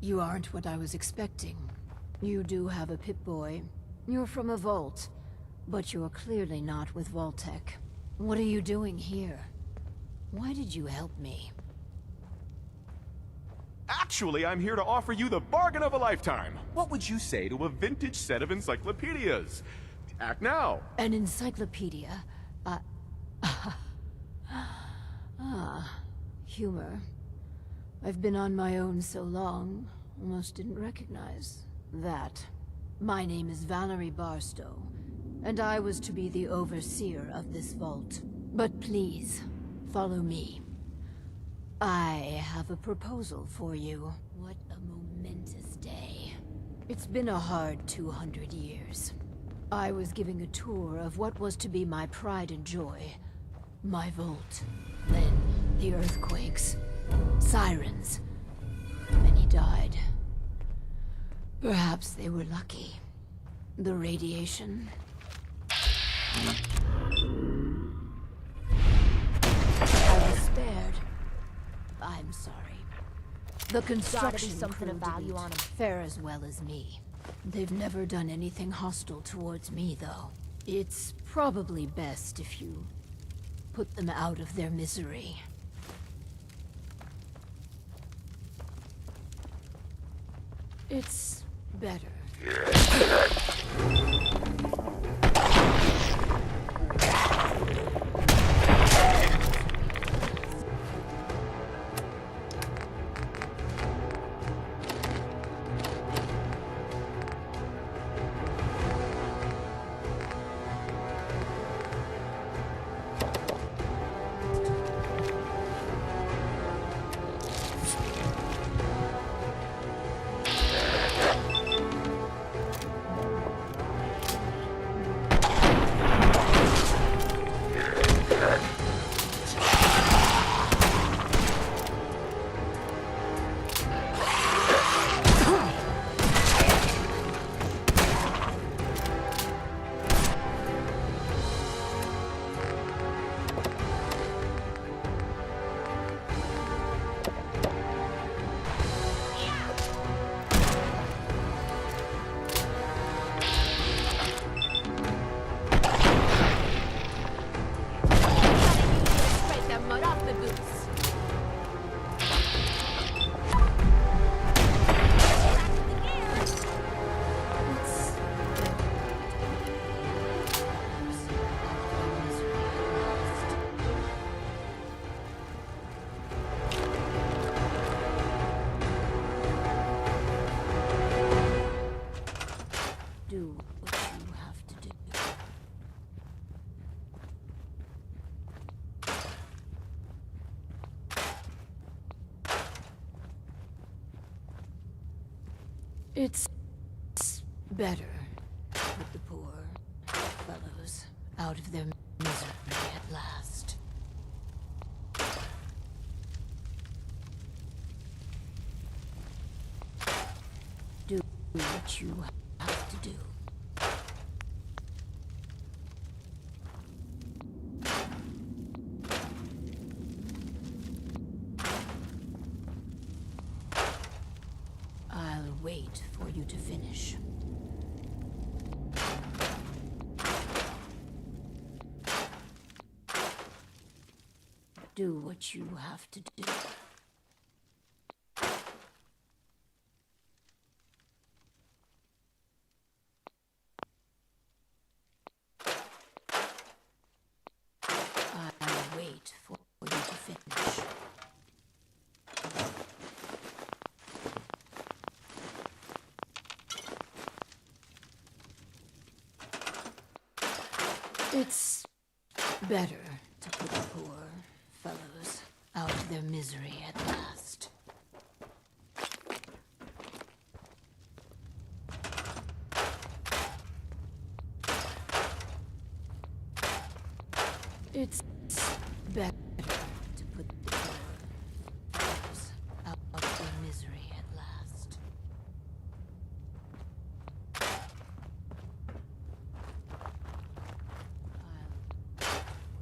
You aren't what I was expecting. You do have a Pip-Boy. You're from a vault, but you're clearly not with Vault-Tec. What are you doing here? Why did you help me? Actually, I'm here to offer you the bargain of a lifetime. What would you say to a vintage set of encyclopedias? Act now. An encyclopedia? Humor. I've been on my own so long, almost didn't recognize that. My name is Valerie Barstow, and I was to be the overseer of this vault. But please, follow me. I have a proposal for you. What a momentous day. It's been a hard 200 years. I was giving a tour of what was to be my pride and joy. My vault. Then, the earthquakes. Sirens. Many died. Perhaps they were lucky. The radiation. I was spared. I'm sorry. The construction something of value on 'em. fare as well as me. They've never done anything hostile towards me, though. It's probably best if you put them out of their misery. It's better. Do what you have to do. It's better with the poor fellows out of their misery at last. Do what you have to do. I'll wait for you to finish. Do what you have to do. I'll wait for you to finish. It's better to put the poor fellows out of their misery at last. It's better to put the poor fellows out of their misery at last. I'll wait for you to finish.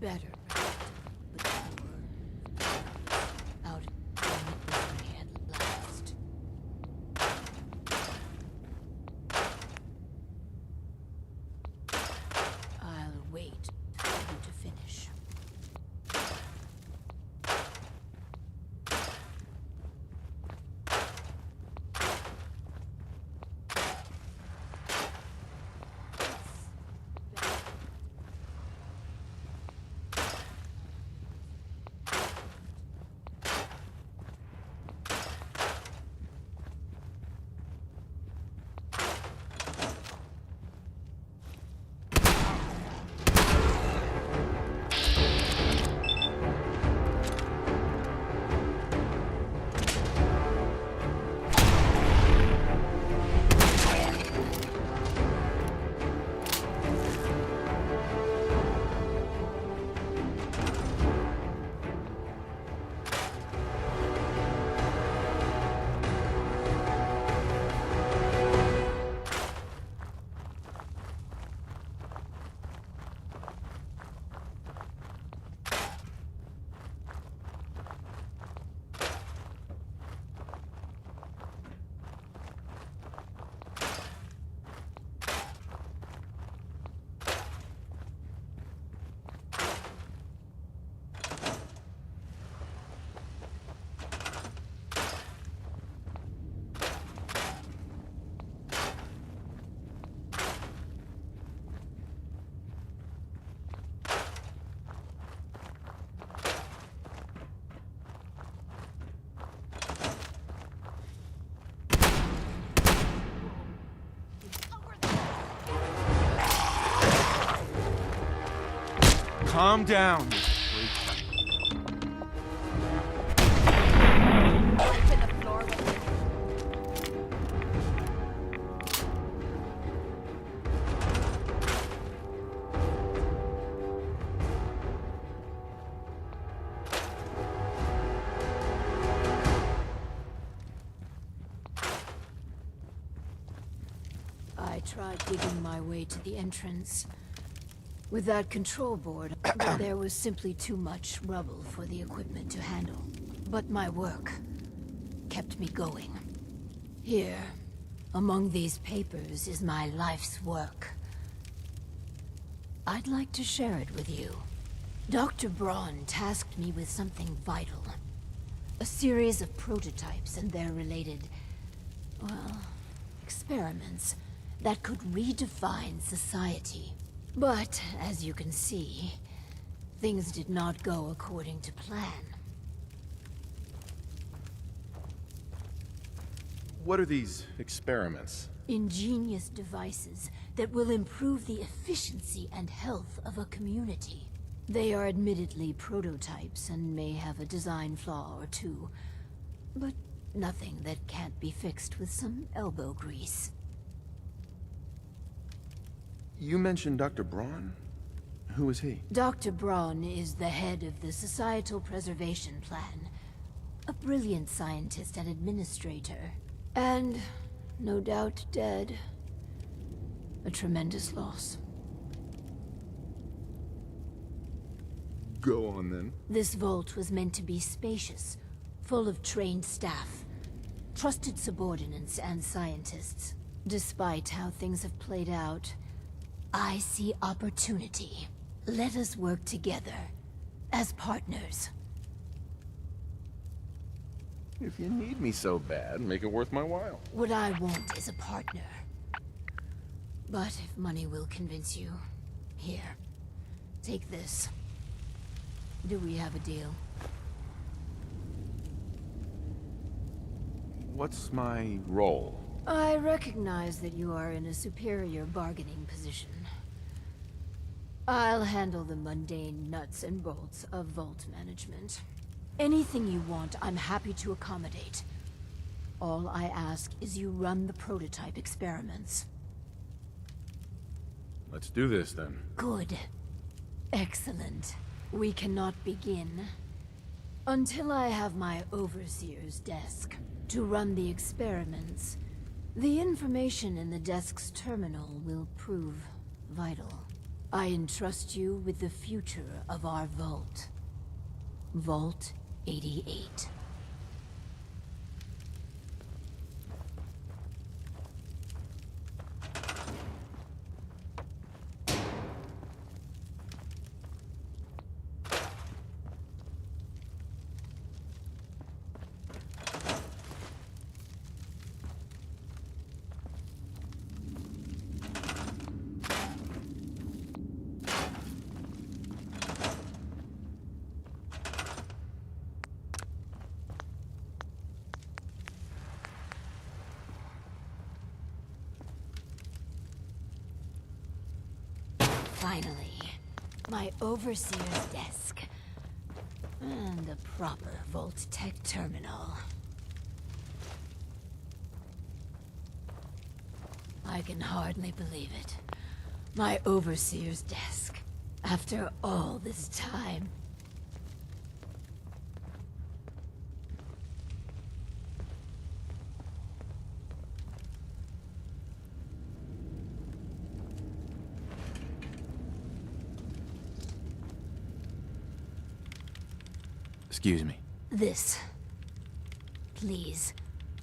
better protected with our out of misery at last. I'll wait for you to finish. Calm down. I tried digging my way to the entrance. With that control board, but there was simply too much rubble for the equipment to handle. But my work kept me going. Here, among these papers, is my life's work. I'd like to share it with you. Dr. Braun tasked me with something vital. A series of prototypes and their related, well, experiments that could redefine society. But, as you can see, things did not go according to plan. What are these experiments? Ingenious devices that will improve the efficiency and health of a community. They are admittedly prototypes and may have a design flaw or two, but nothing that can't be fixed with some elbow grease. You mentioned Dr. Braun? Who is he? Dr. Braun is the head of the Societal Preservation Plan. A brilliant scientist and administrator. And, no doubt, dead. A tremendous loss. Go on, then. This vault was meant to be spacious, full of trained staff, trusted subordinates and scientists. Despite how things have played out, I see opportunity. Let us work together, as partners. If you need me so bad, make it worth my while. What I want is a partner. But if money will convince you, here, take this. Do we have a deal? What's my role? I recognize that you are in a superior bargaining position. I'll handle the mundane nuts and bolts of vault management. Anything you want, I'm happy to accommodate. All I ask is you run the prototype experiments. Let's do this, then. Good. Excellent. We cannot begin until I have my overseer's desk to run the experiments. The information in the desk's terminal will prove vital. I entrust you with the future of our vault. Vault 88. Finally, my overseer's desk. And a proper Vault-Tec terminal. I can hardly believe it. My overseer's desk. After all this time. Excuse me. This. Please,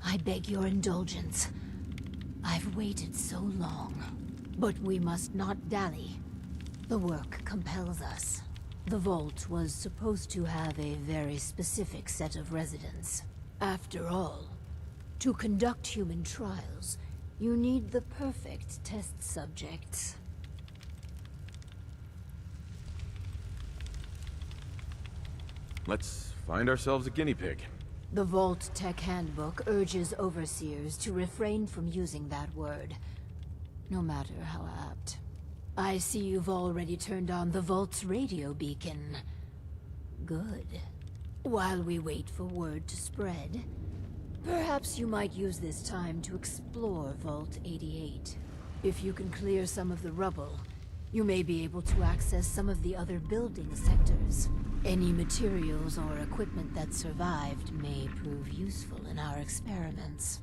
I beg your indulgence. I've waited so long. But we must not dally. The work compels us. The vault was supposed to have a very specific set of residents. After all, to conduct human trials, you need the perfect test subjects. Let's find ourselves a guinea pig. The Vault-Tec Handbook urges overseers to refrain from using that word, no matter how apt. I see you've already turned on the Vault's radio beacon. Good. While we wait for word to spread, perhaps you might use this time to explore Vault 88. If you can clear some of the rubble, you may be able to access some of the other building sectors. Any materials or equipment that survived may prove useful in our experiments.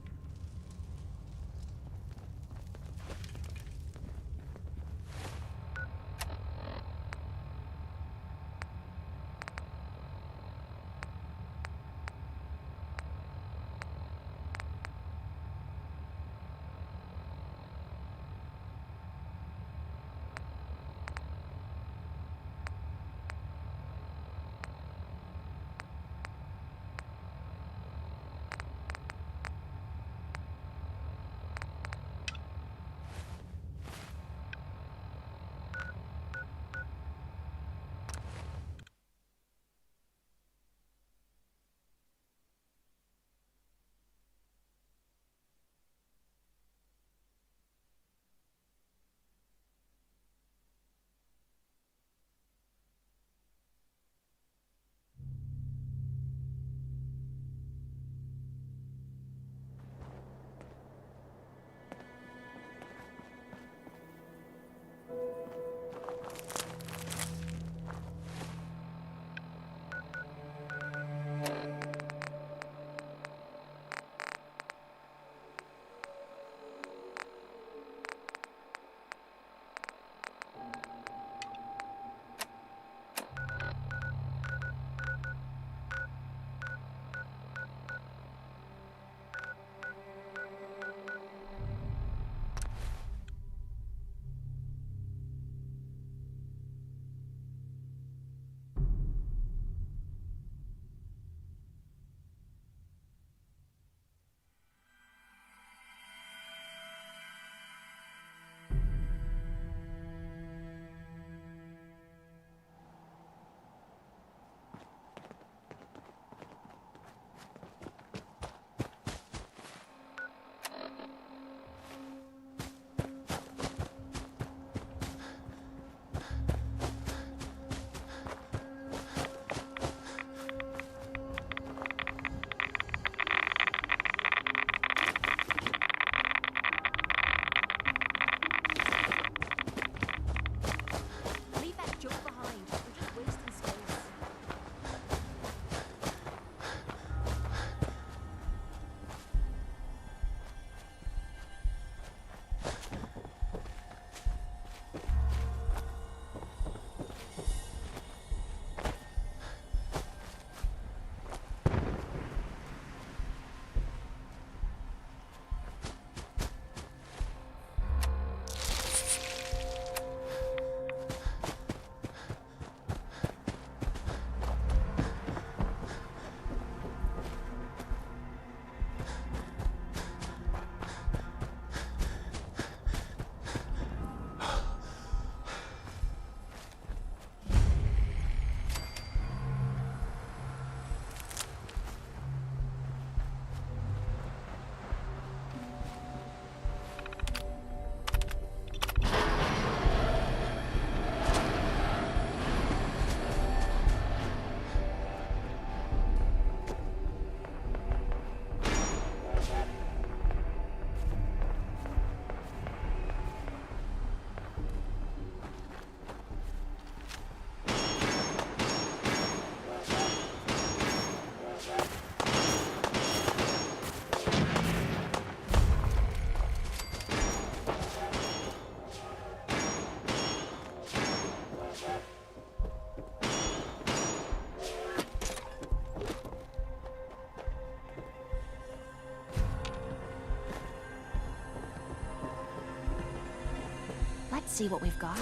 see what we've got.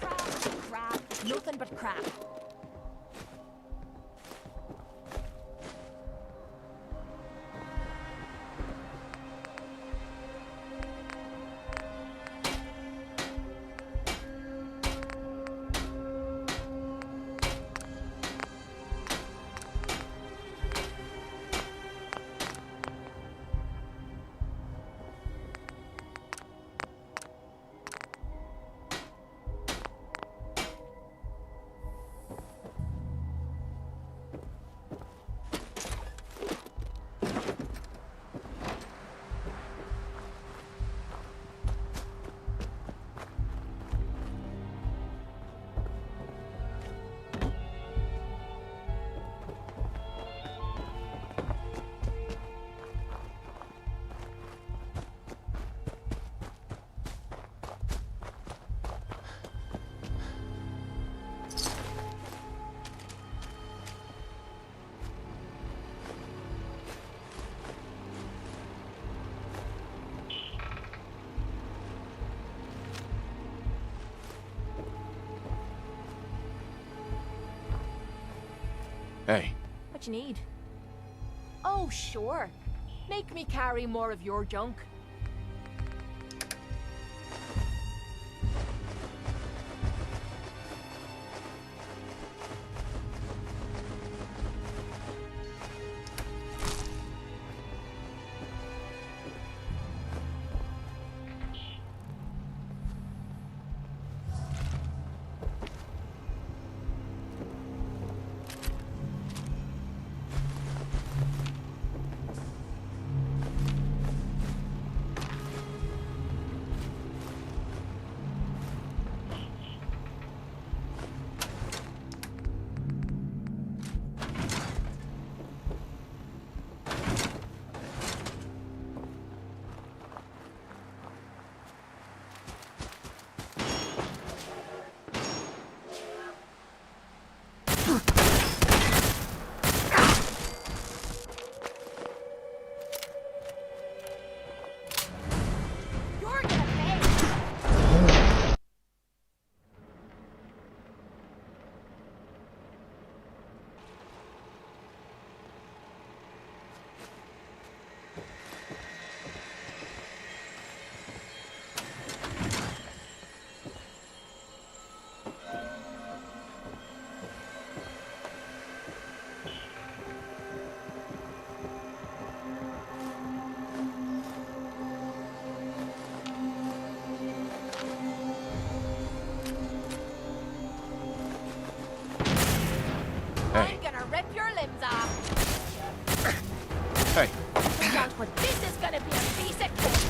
Crap, nothing but crap. Hey. What you need? Oh, sure. Make me carry more of your junk. Hey. I'm gonna rip your limbs off. Hey. But this is gonna be a piece of cake.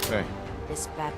Hey. This bad.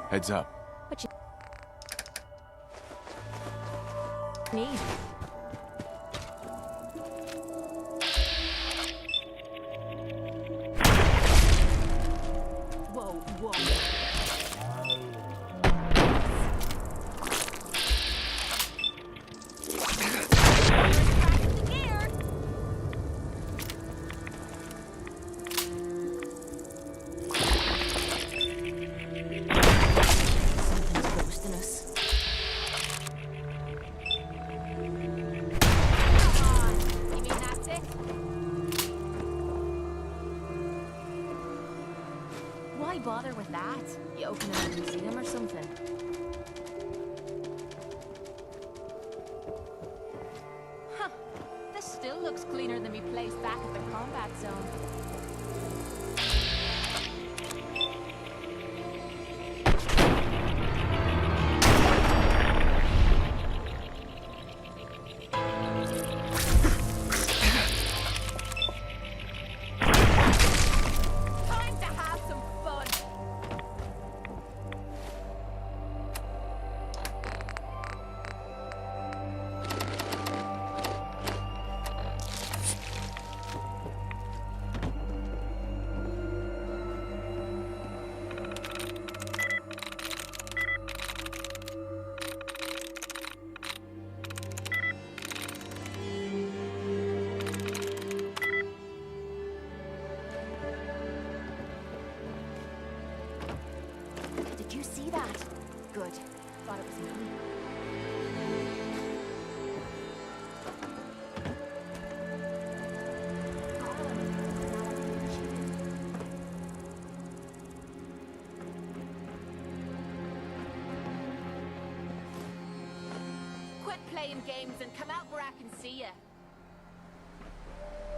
Heads up. What you need? Whoa, whoa. Why bother with that? You open a museum or something? Huh. This still looks cleaner than me place back at the combat zone. Did you see that? Good. Thought it was me. Quit playing games and come out where I can see you.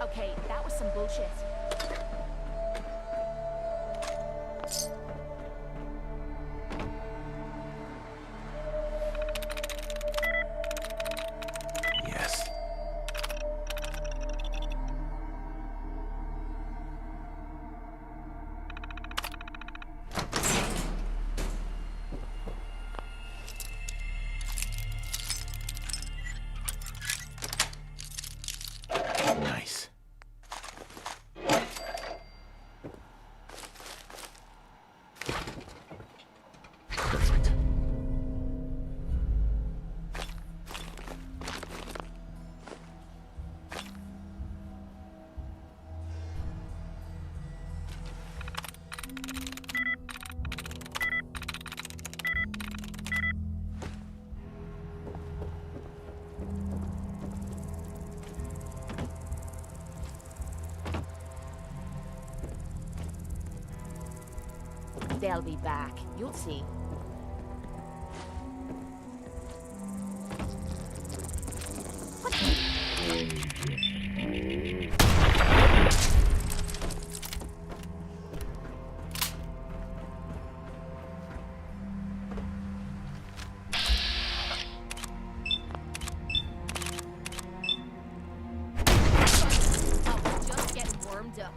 Okay, that was some bullshit. Yes. Nice. Perfect. They'll be back. You'll see. What the? Oh, we're just getting warmed up.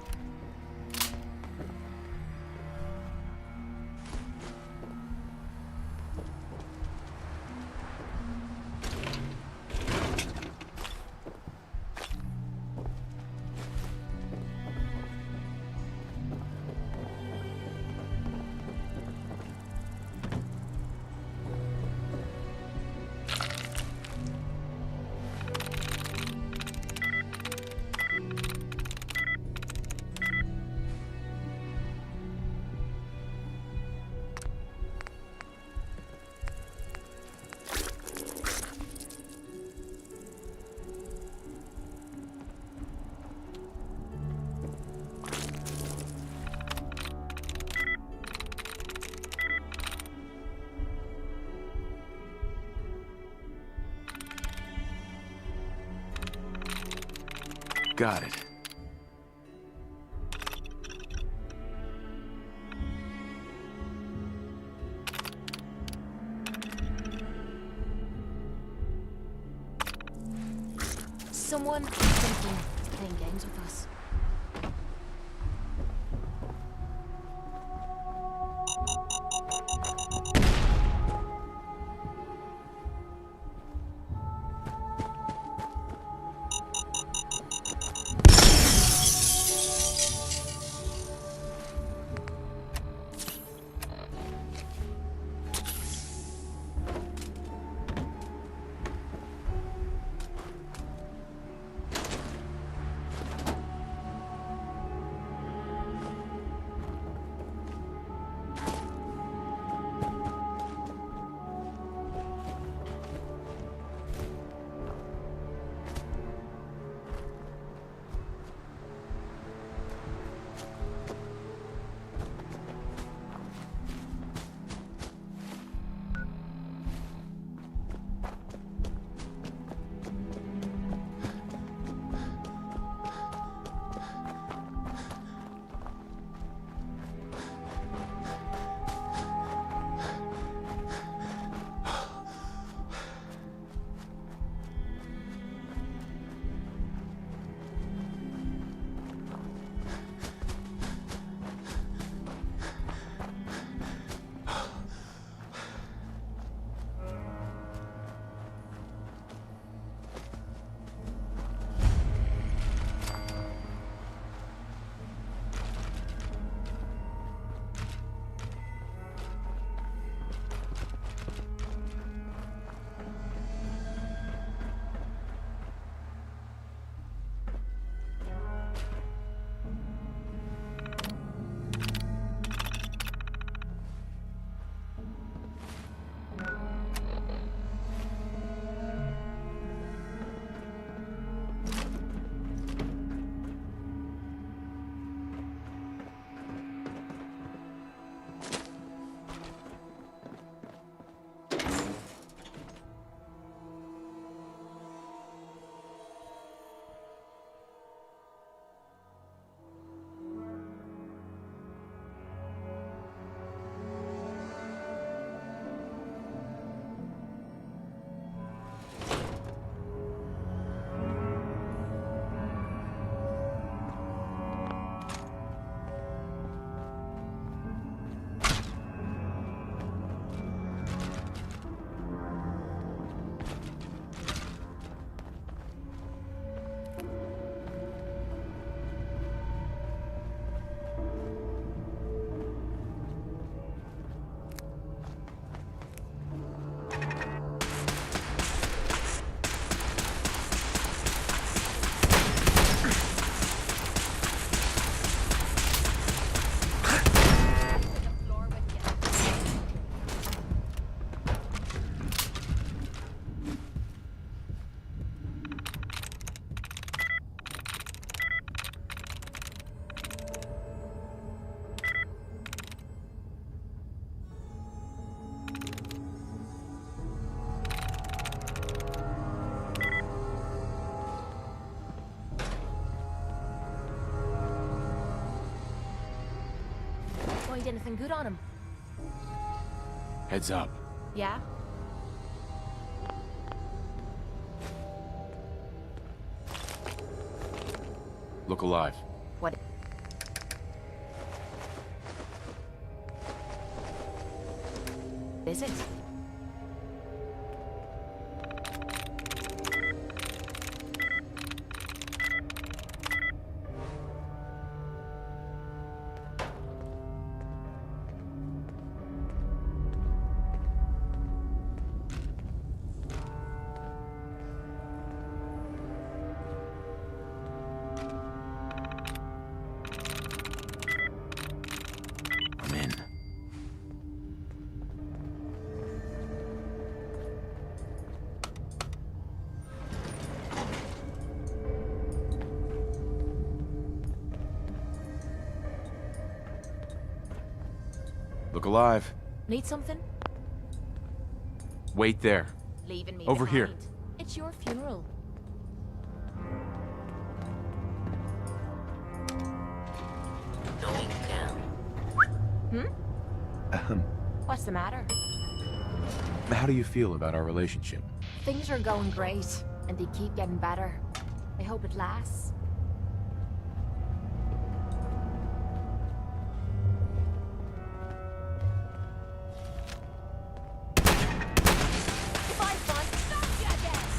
Got it. Someone is thinking playing games with us. find anything good on him. Heads up. Yeah? Look alive. What? Is it? I'm in. Look alive. Need something? Wait there. Leaving me Over here. behind. It's your funeral. Going down. What's the matter? How do you feel about our relationship? Things are going great, and they keep getting better. I hope it lasts. Goodbye, son. Stop your death.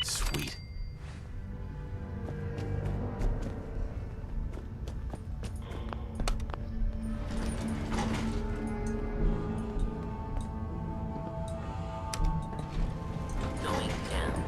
Sweet. Going down.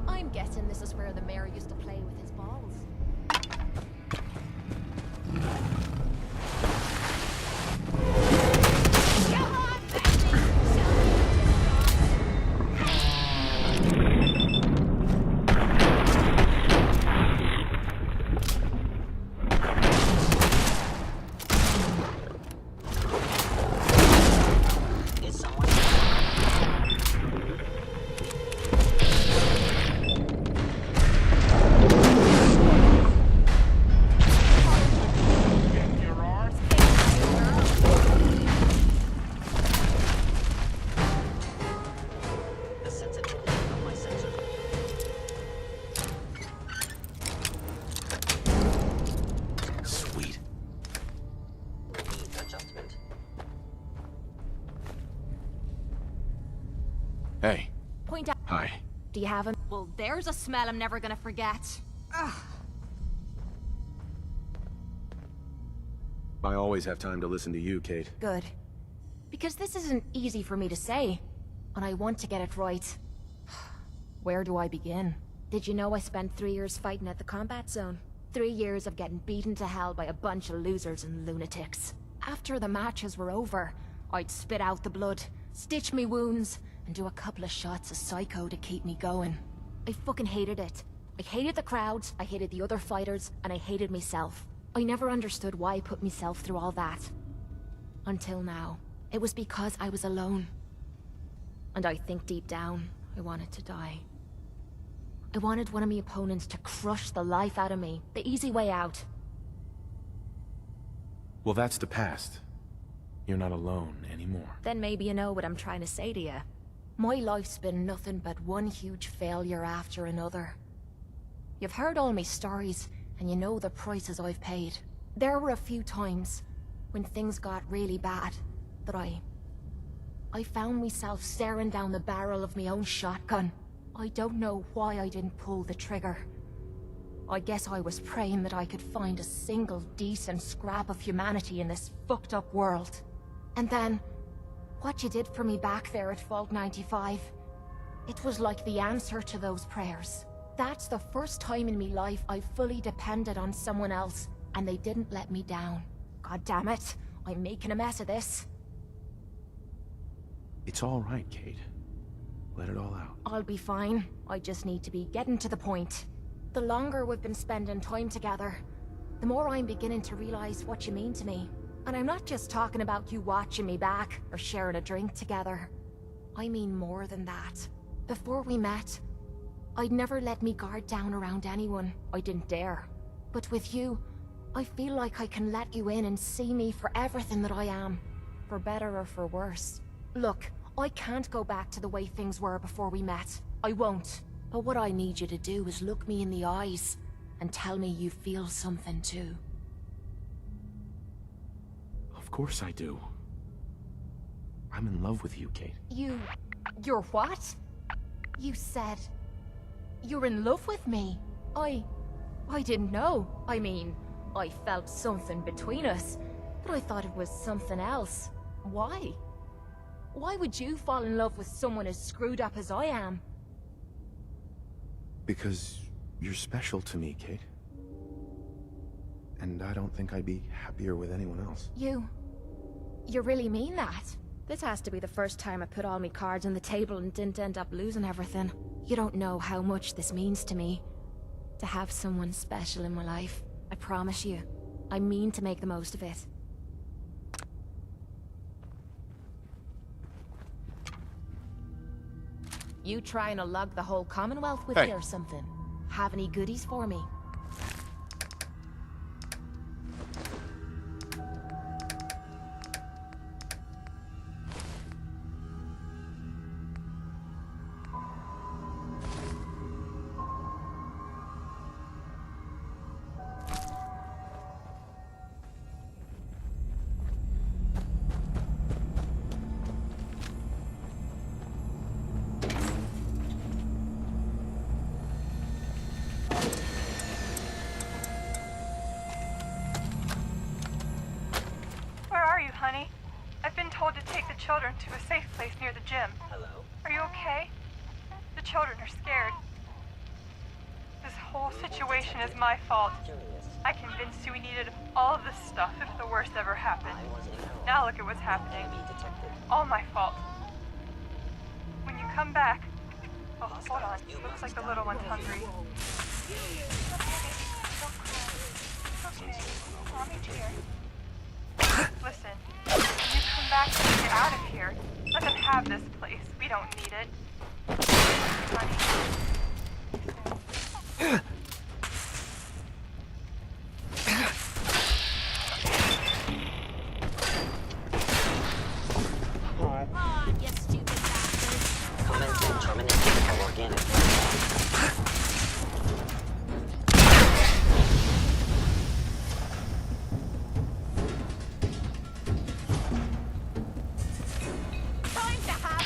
I'm guessing this is where the mayor used to play with his balls. Come on, Is someone? Hey. Point out. Hi. Do you have him? Well, there's a smell I'm never gonna forget. Ugh. I always have time to listen to you, Kate. Good. Because this isn't easy for me to say, and I want to get it right. Where do I begin? Did you know I spent 3 years fighting at the combat zone? 3 years of getting beaten to hell by a bunch of losers and lunatics. After the matches were over, I'd spit out the blood, stitch me wounds, and do a couple of shots of Psycho to keep me going. I fucking hated it. I hated the crowds, I hated the other fighters, and I hated myself. I never understood why I put myself through all that. Until now. It was because I was alone. And I think deep down, I wanted to die. I wanted one of my opponents to crush the life out of me. The easy way out. Well, that's the past. You're not alone anymore. Then maybe you know what I'm trying to say to you. My life's been nothing but one huge failure after another. You've heard all my stories, and you know the prices I've paid. There were a few times, when things got really bad, that I found myself staring down the barrel of my own shotgun. I don't know why I didn't pull the trigger. I guess I was praying that I could find a single decent scrap of humanity in this fucked up world. And then, what you did for me back there at Vault 95, it was like the answer to those prayers. That's the first time in me life I fully depended on someone else, and they didn't let me down. God damn it, I'm making a mess of this. It's all right, Kate. Let it all out. I'll be fine. I just need to be getting to the point. The longer we've been spending time together, the more I'm beginning to realize what you mean to me. And I'm not just talking about you watching me back or sharing a drink together. I mean more than that. Before we met, I'd never let me guard down around anyone. I didn't dare. But with you, I feel like I can let you in and see me for everything that I am. For better or for worse. Look, I can't go back to the way things were before we met. I won't. But what I need you to do is look me in the eyes and tell me you feel something too. Of course I do. I'm in love with you, Kate. You're what? You said... you're in love with me? I didn't know. I mean, I felt something between us, but I thought it was something else. Why? Why would you fall in love with someone as screwed up as I am? Because you're special to me, Kate. And I don't think I'd be happier with anyone else. You really mean that? This has to be the first time I put all my cards on the table and didn't end up losing everything. You don't know how much this means to me. To have someone special in my life. I promise you. I mean to make the most of it. You trying to lug the whole Commonwealth with Hey. you or something? Have any goodies for me? honey. I've been told to take the children to a safe place near the gym. Hello? Are you okay? The children are scared. This whole situation is my fault. Curious. I convinced you we needed all of this stuff if the worst ever happened. I wasn't at home. Now look at what's happening. Maybe detective. All my fault. When you come back... Oh, hold on. Looks like the little one's hungry. It's okay, baby. Don't cry. It's okay. Mommy's here. Listen, when you come back and get out of here, let them have this place. We don't need it. Honey. Ah, you stupid bastard. Commenting terminated organic. Time to have...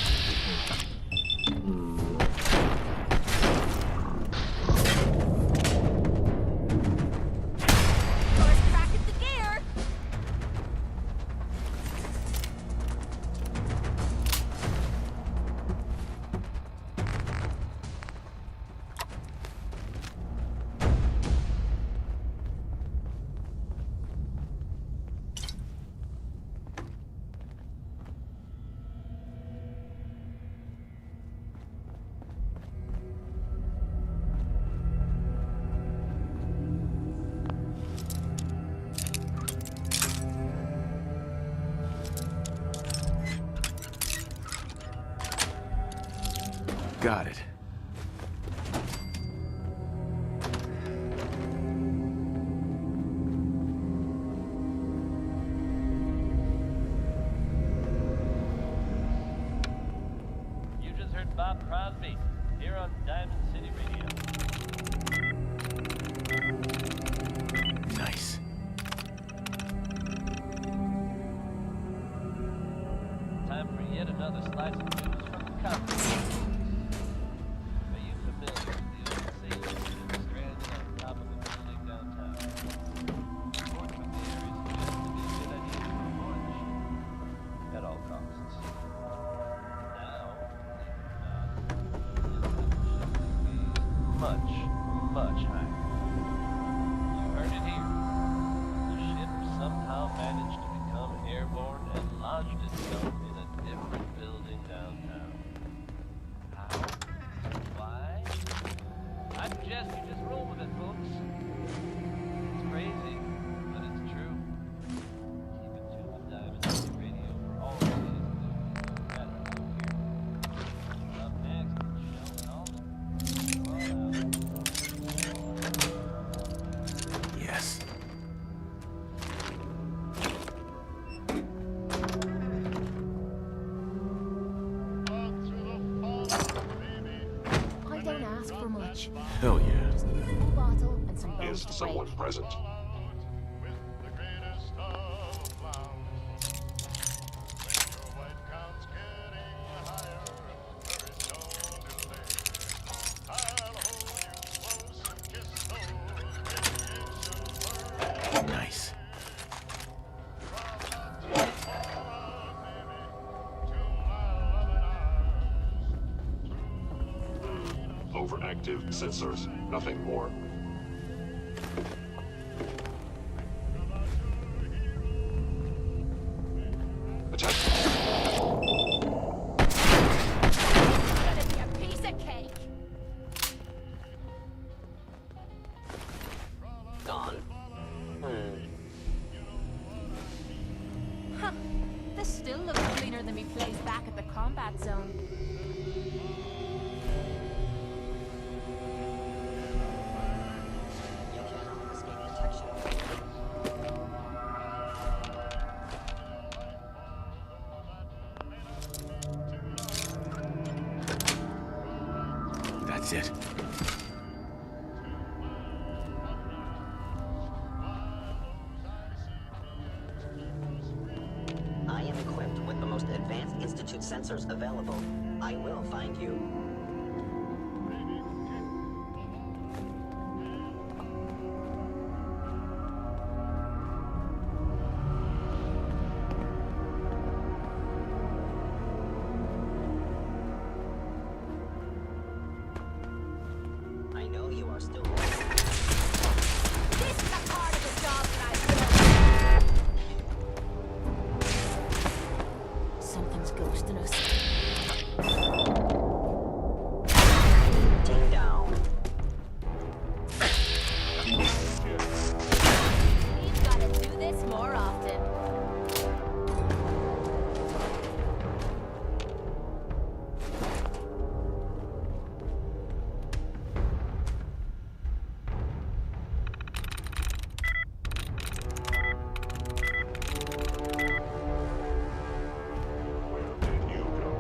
Got it. You just heard Bob Crosby here on Diamond City Radio. Nice. Time for yet another slice of news from the country. Are you familiar with the old saying that stranded on top of a building downtown? Report from the area suggests to be a good idea to avoid the ship at all costs. Now, much, much higher. You heard it here. The ship somehow managed to become airborne and lodged itself in a different building downtown. How? Why? I suggest you just roll with it, folks. It's crazy, but it's true. Keep it tuned to Diamond City Radio for all the latest news. That's here. Up next, Sheldon Alden. Yes. I don't ask for much. Hell yeah. Just need a full bottle and some bones Is to someone break. present? Nice. Overactive sensors, nothing more. Attack. Gonna be a piece of cake. Gone. Huh. This still looks cleaner than me place back at the combat zone. You cannot escape detection. That's it. I am equipped with the most advanced Institute sensors available. I will find you. I know you are still there. This is a part of the job that I built. Something's ghosting us. Team down. We've got to do this more often. Where did you go?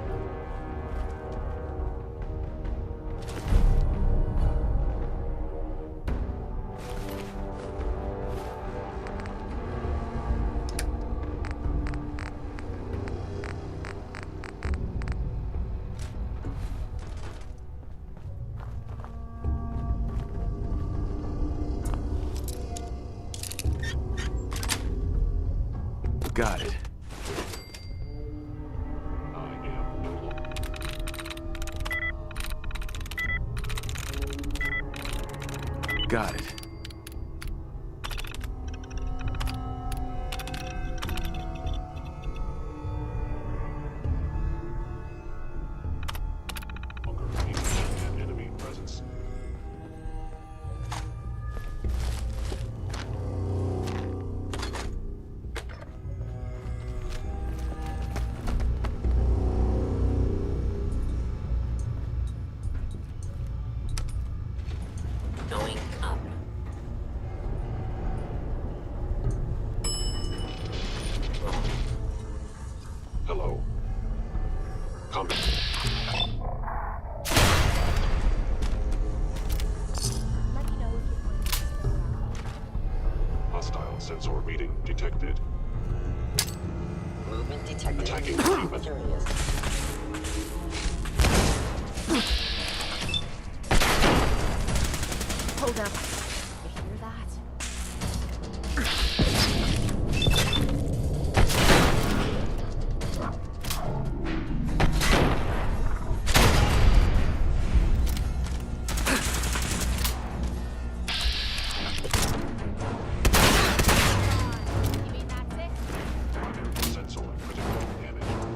Got it. I am no longer. Got it. Longer engaging enemy presence. Hostile sensor reading detected. Movement detected. Attacking human. Curious. Hold up. You hear that? Sensor critical damage.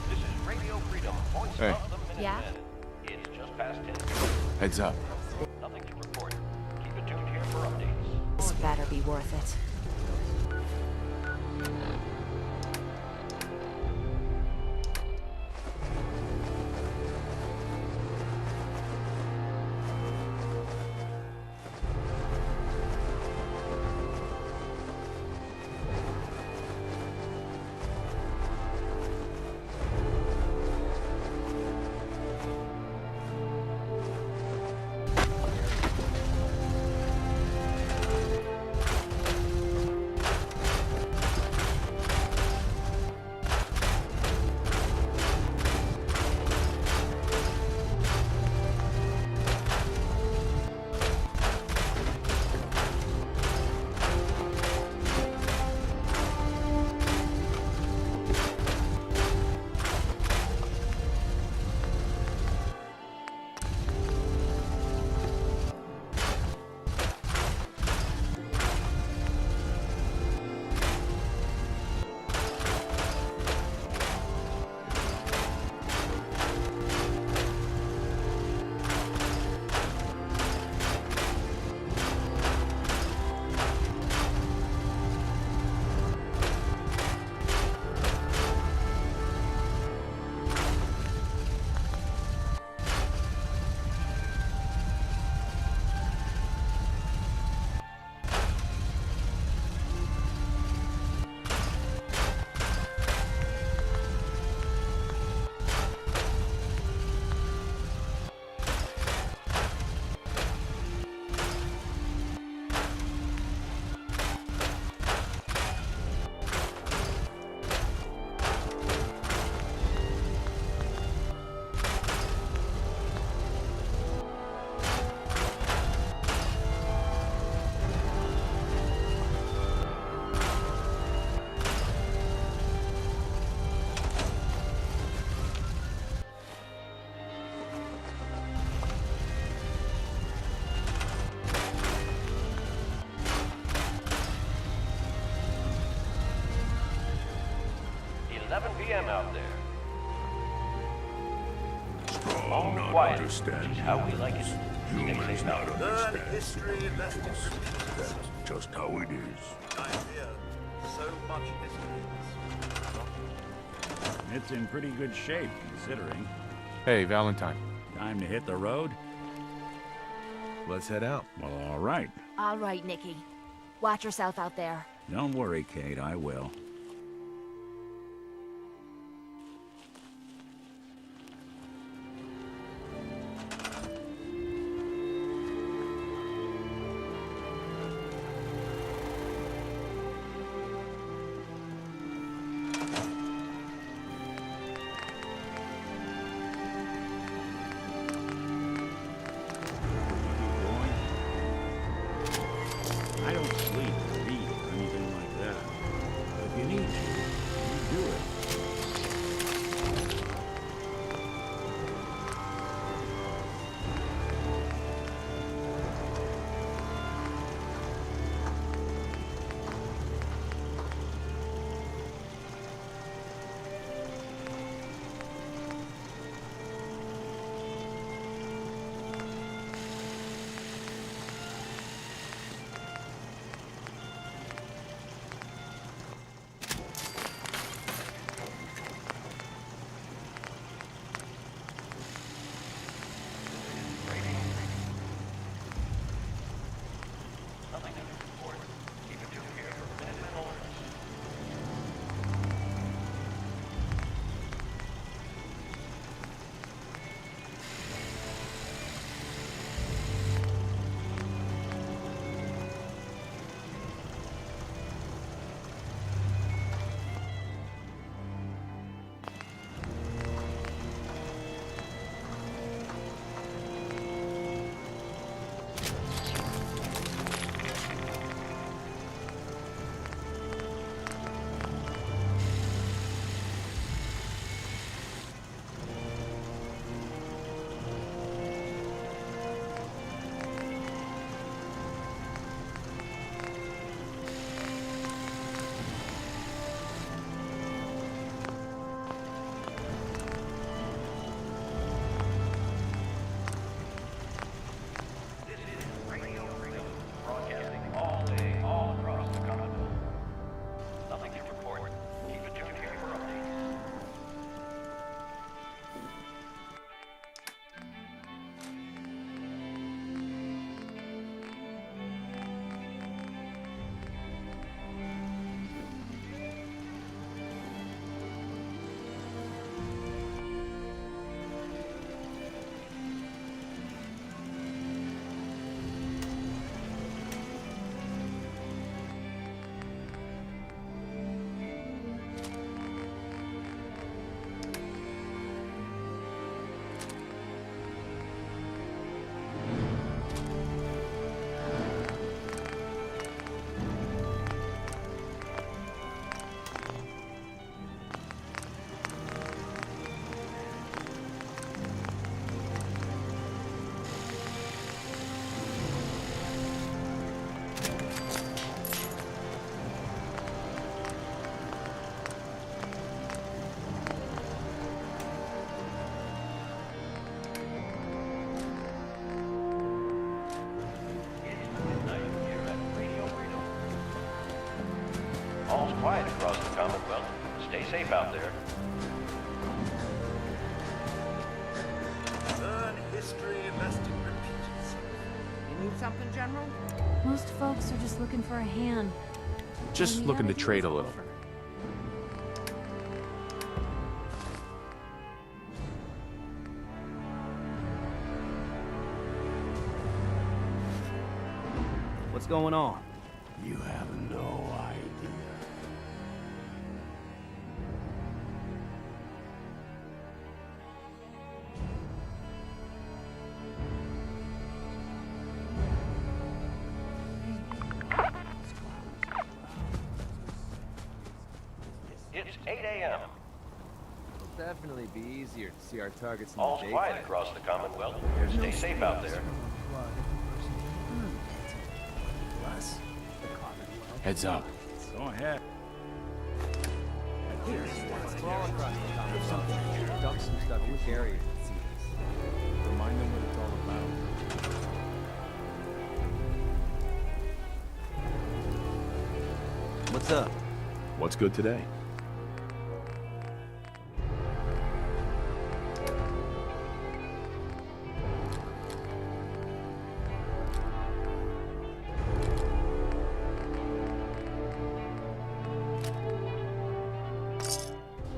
This is Radio Freedom, voice Hey. of the Minutemen. Yeah? It's just past 10. Heads up. Nothing to report. Keep it tuned here for updates. This better be worth it. PM out there. Strong not Quiet. understand. Which is how we like it. Humans not Learn understand. history and that's That's just how it is. I fear so much history. It's in pretty good shape, considering. Hey, Valentine. Time to hit the road? Let's head out. Well, all right. All right, Nikki. Watch yourself out there. Don't worry, Kate, I will. safe out there. Learn history lest it repeat itself. You need something, General? Most folks are just looking for a hand. Just And we looking to gotta do trade a is little. offer. What's going on? You have no idea. It's 8 a.m. It'll definitely be easier to see our targets in All's the quiet daytime. across the Commonwealth. Stay safe out there. Heads up. Go ahead. Crawl across the top of something. Dump some stuff in carrier. Remind them what it's all about. What's up? What's good today?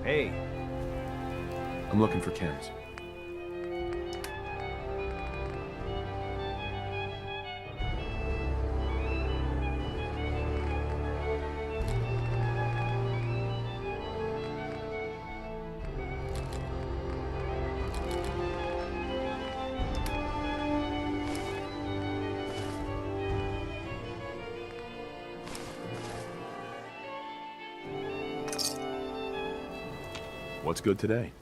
Hey, I'm looking for chems. What's good today?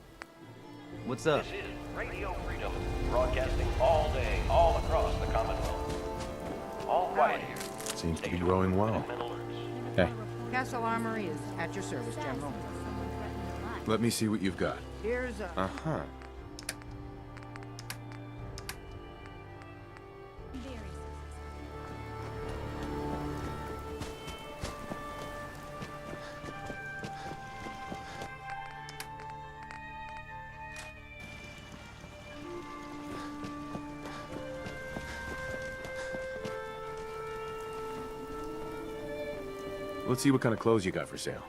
what's up? This is Radio Freedom, broadcasting all day, all across the Commonwealth. All quiet here. Seems to be growing well. Hey, Castle Armory is at your service, General. let me see what you've got. Here's a... Uh-huh. Let's see what kind of clothes you got for sale.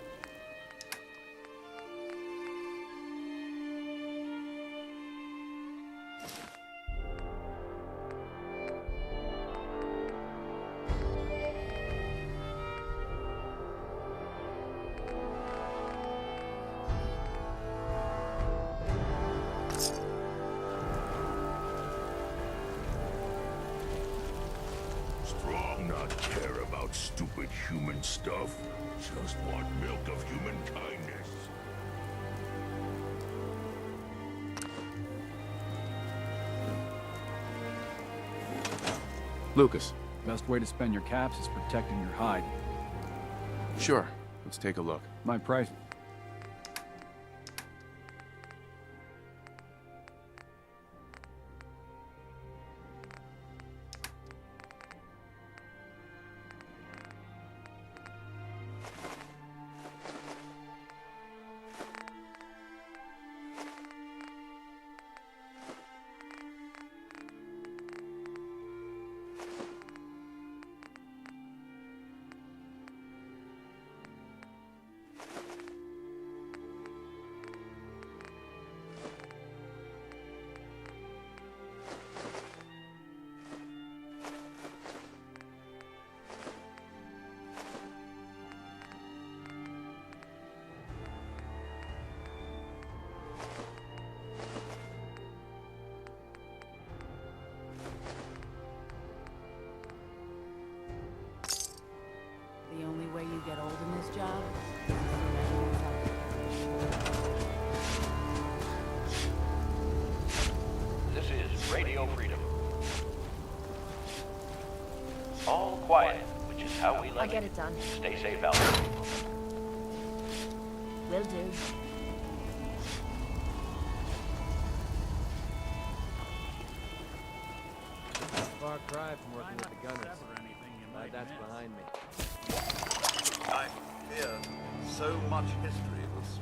Strong not care about stupid human stuff. Just want milk of human kindness. Lucas. Best way to spend your caps is protecting your hide. Sure. Let's take a look. My price. The only way you get old in this job is if This is Radio Freedom. All quiet, which is how we I like get it done. Stay safe out there. Will do. Far cry from working with the gunners. Glad that's behind me. I fear so much history was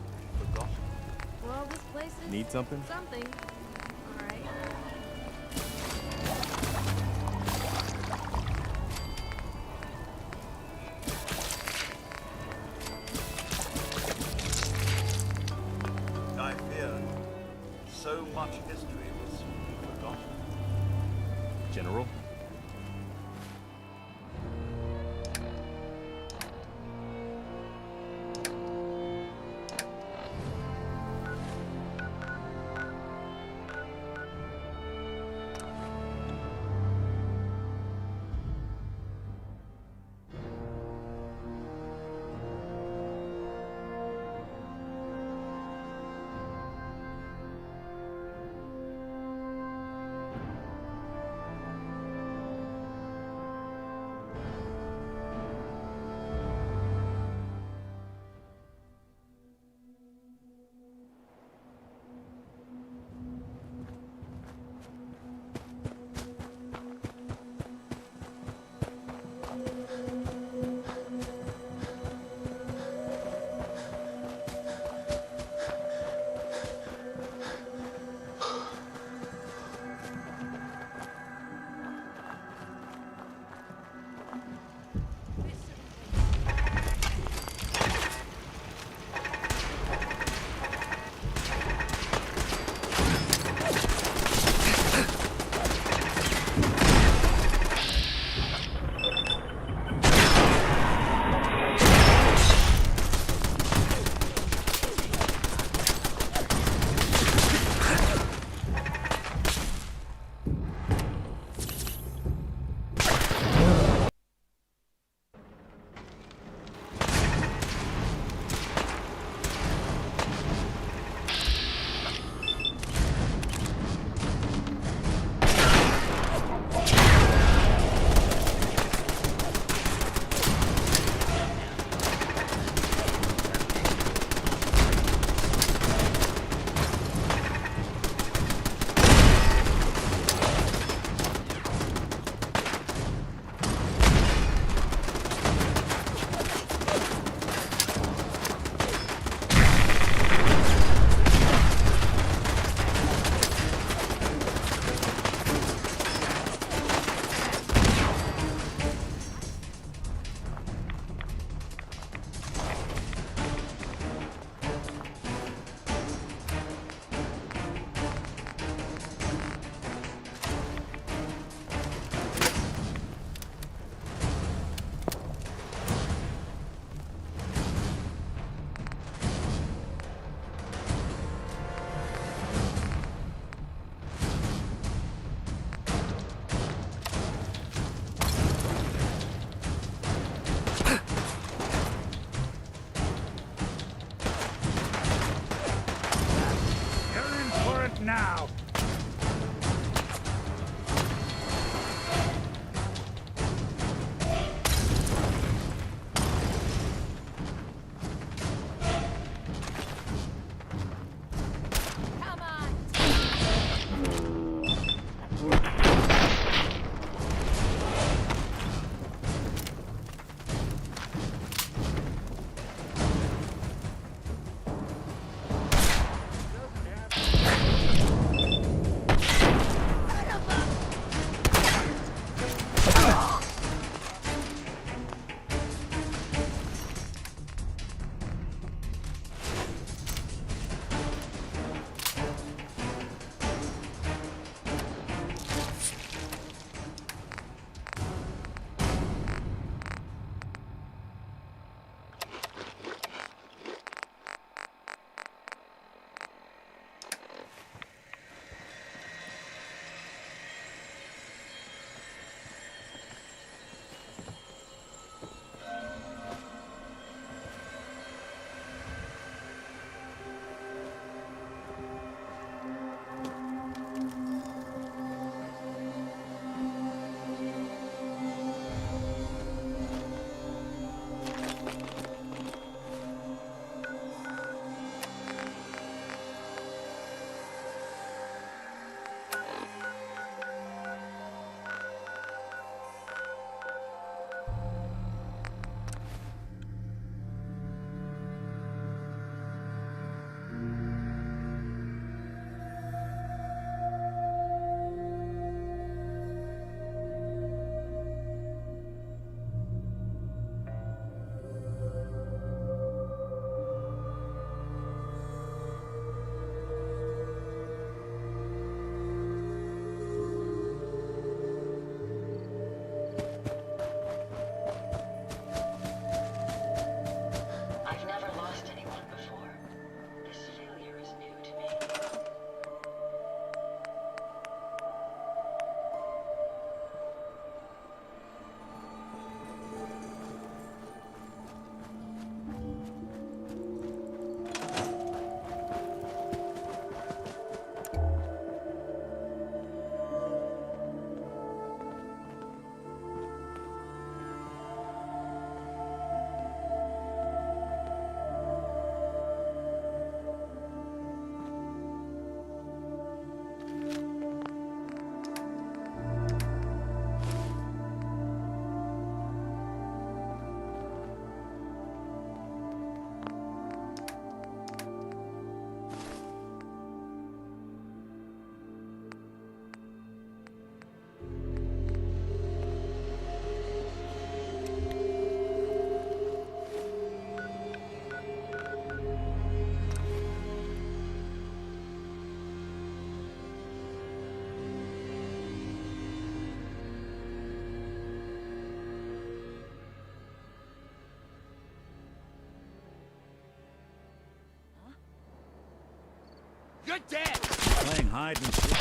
Well, this place is Need something? Something. All right. I fear so much history was forgotten. General? now! Good dad! Playing hide and seek.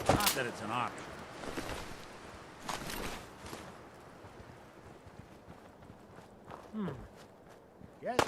Not that it's an option. Yes.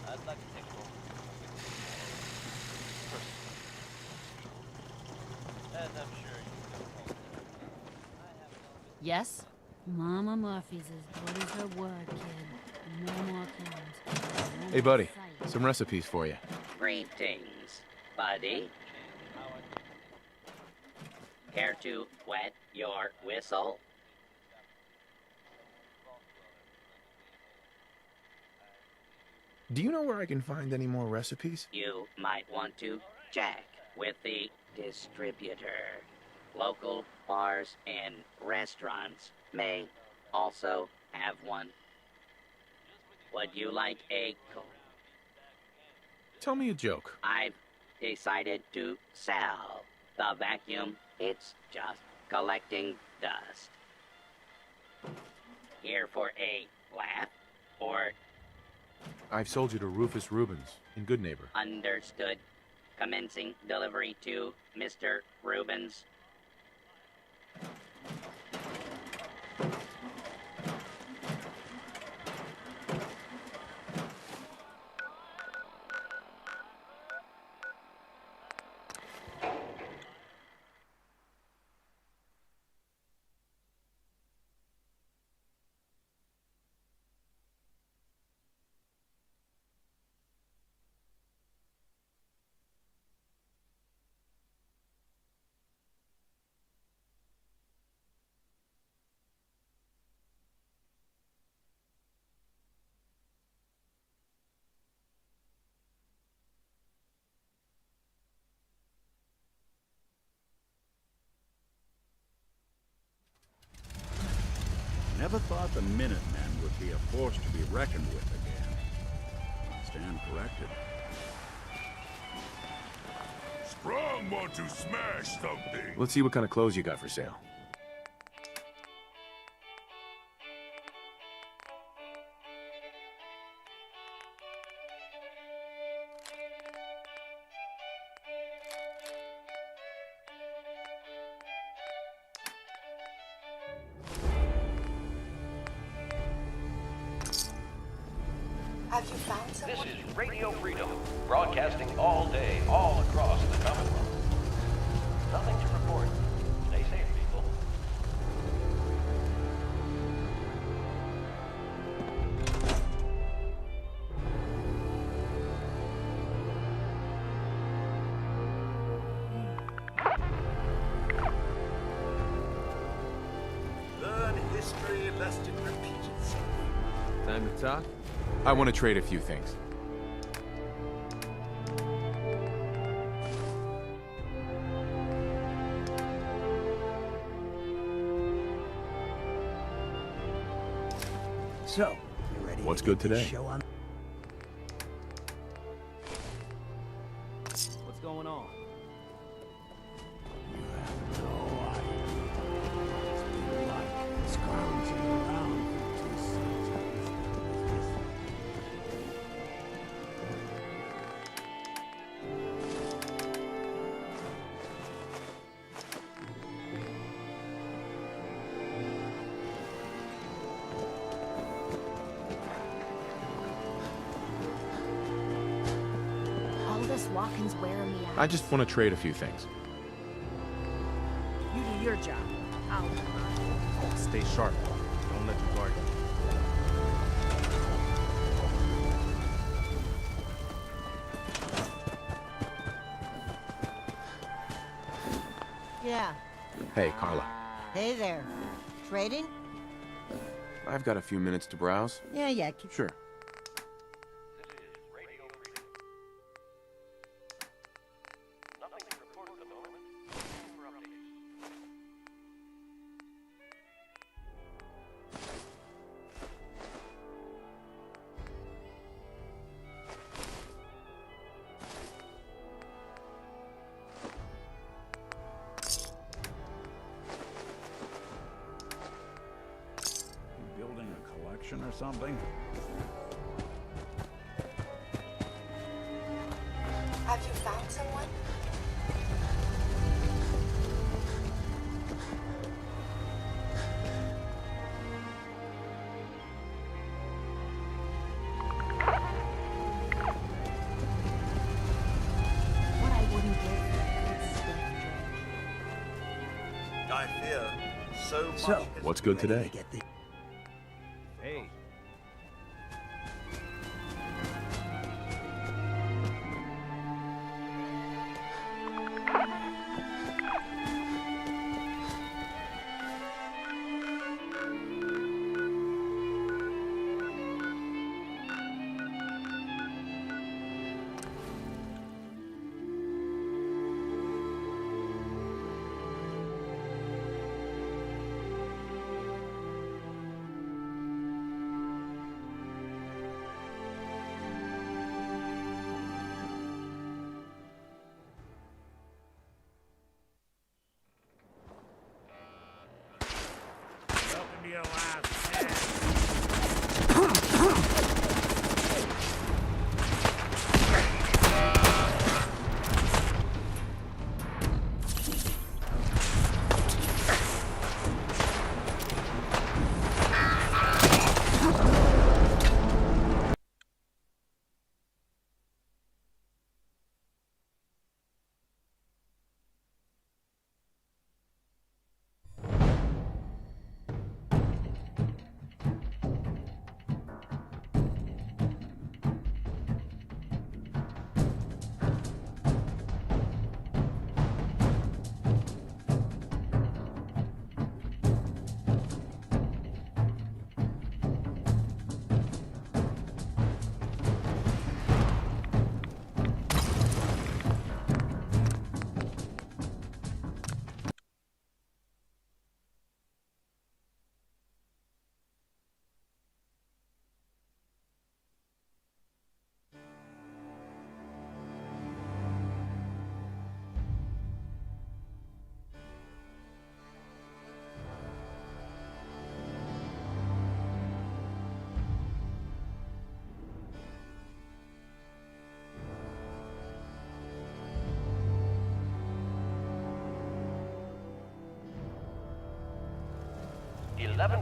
I'd like to take a moment. And I'm sure you know. Yes? Mama Murphy's is what is her word, kid. No more clowns. No Hey, more buddy. sight. Some recipes for you. Greetings, buddy. Care to wet your whistle? Do you know where I can find any more recipes? You might want to check with the distributor. Local bars and restaurants may also have one. Would you like a... Tell me a joke. I've decided to sell the vacuum. It's just collecting dust. Here for a laugh, or... I've sold you to Rufus Rubens in Good Neighbor. Understood. Commencing delivery to Mr. Rubens. Never thought the Minutemen would be a force to be reckoned with again. Stand corrected. Sprung want to smash something. Let's see what kind of clothes you got for sale. Have you found someone? This is Radio Freedom, broadcasting all day, all across the Commonwealth. Nothing to report. Stay safe, people. Learn history lest it repeat itself. Time to talk? I want to trade a few things. So, you ready? What's to good get this today? Show on? What's going on? You have no idea. It's been like scrounging around for 2 centuries. All this walking's wearing me out. I just want to trade a few things. You do your job. I'll do mine. Stay sharp. Don't let your guard down. Yeah. Hey, Carla. Hey there. Trading? I've got a few minutes to browse. Yeah. Sure. Building a collection or something? Have you found someone? What I wouldn't give is I fear so much. So, what's good today? Hey. Welcome to your last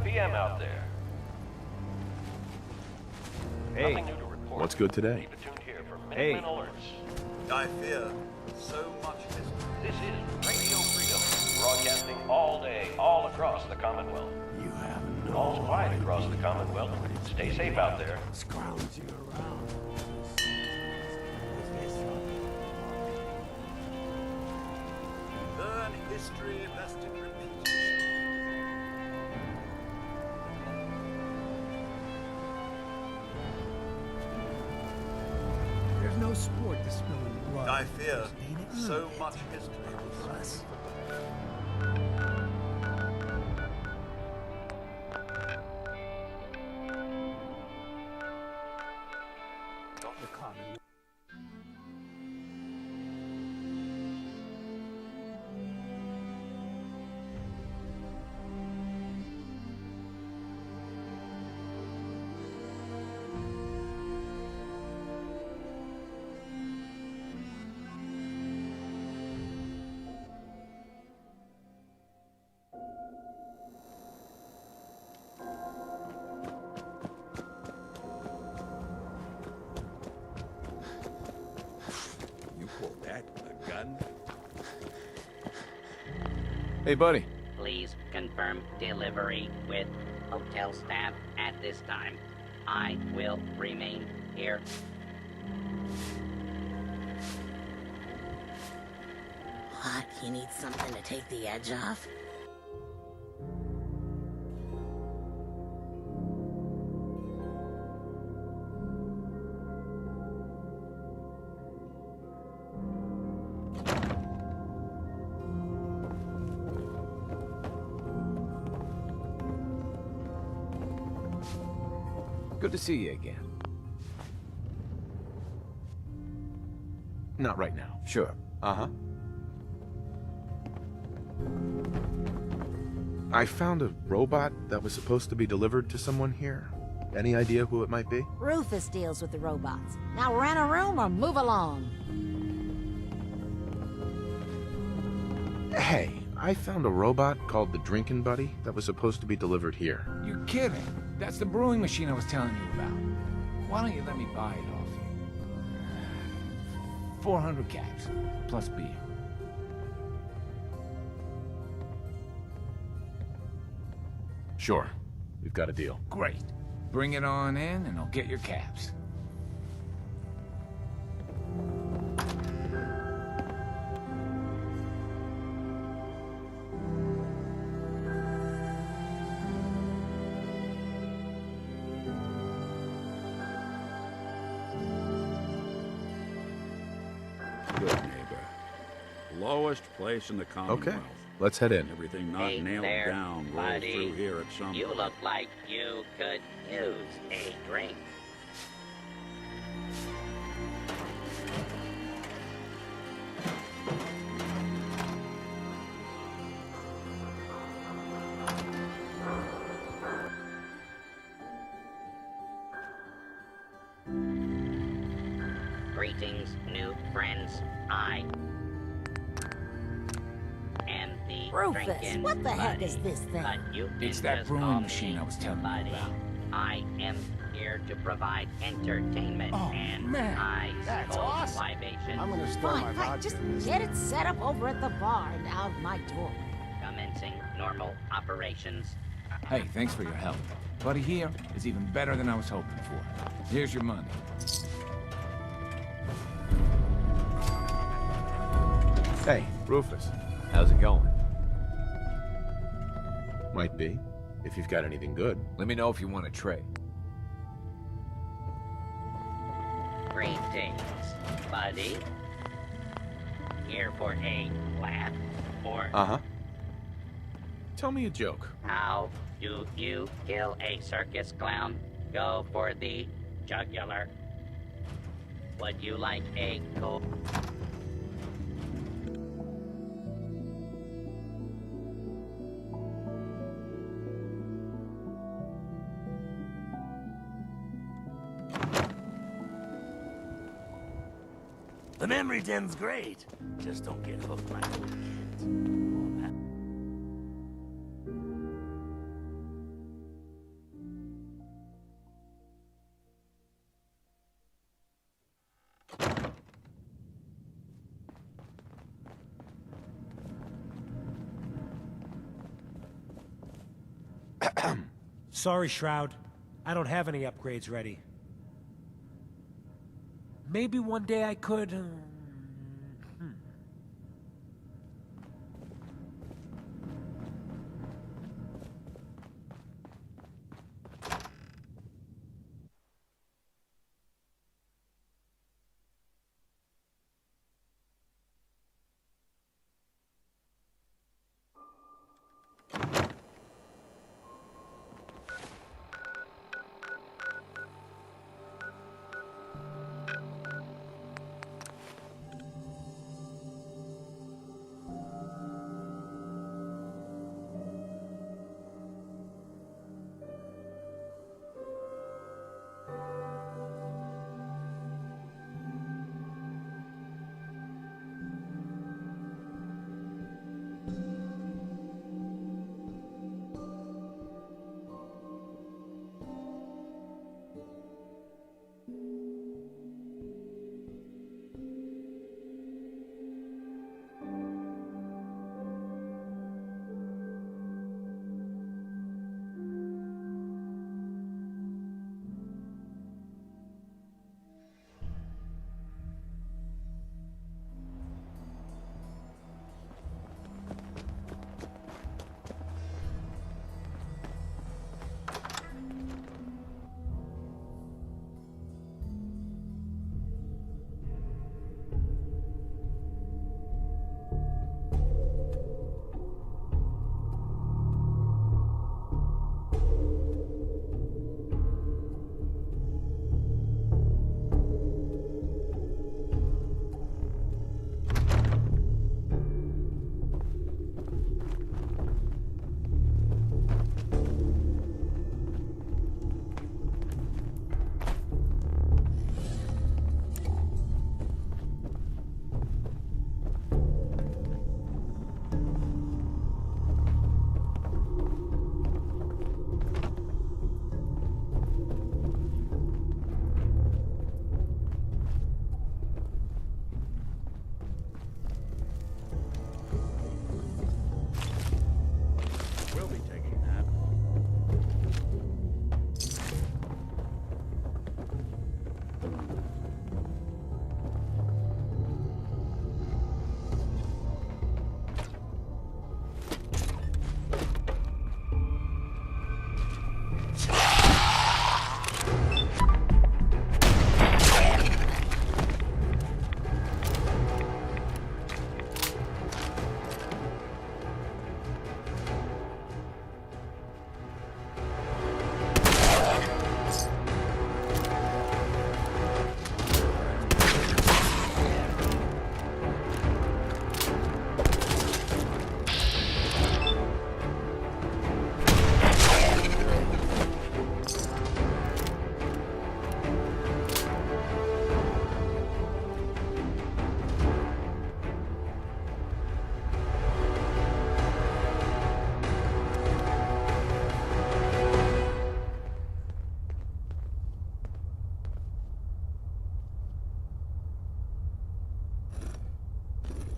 PM out there. Hey. Nothing new to report. What's good today? Keep it tuned here for Hey. Minutemen alerts. I fear so much history. This is Radio Freedom, broadcasting all day, all across the Commonwealth. You have no All's quiet across the Commonwealth. Stay safe out there. scrounging around. Learn history lest it repeats. There's no sport to spilling blood. I fear so much history was Us. The common. You call that a gun? Hey, buddy. Please confirm delivery with hotel staff at this time. I will remain here. What You need something to take the edge off? Good to see you again. Not right now. Sure. Uh-huh. I found a robot that was supposed to be delivered to someone here. Any idea who it might be? Rufus deals with the robots. Now rent a room or move along. Hey, I found a robot called the Drinkin' Buddy that was supposed to be delivered here. You're kidding. That's the brewing machine I was telling you about. Why don't you let me buy it off you? 400 caps, plus beer. Sure. We've got a deal. Great. Bring it on in and I'll get your caps. Good neighbor. Lowest place in the Commonwealth. Okay, let's head in. Everything not Hey nailed there, down rolls buddy. through here at some You point. look like you could use a drink. Greetings, new friends. I am the Rufus, drinking what the heck buddy, is this thing? but you It's can that just brewing call machine me I was telling you buddy. about. I am here to provide entertainment Oh, and man, I that's scold awesome. libations. I'm gonna start my Fine, fine, vodka. just get it set up over at the bar and out my door. Commencing normal operations. Hey, thanks for your help. Buddy here is even better than I was hoping for. Here's your money. Hey, Rufus. How's it going? Might be, if you've got anything good. Let me know if you want to trade. Greetings, buddy. Here for a laugh or Uh-huh. Tell me a joke. how do you kill a circus clown? Go for the jugular. Would you like a cold? The memory den's great. Just don't get hooked like old kids. Sorry, Shroud. I don't have any upgrades ready. Maybe one day I could...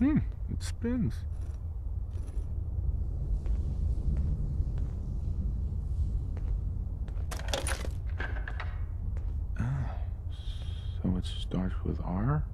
It spins. So it starts with R?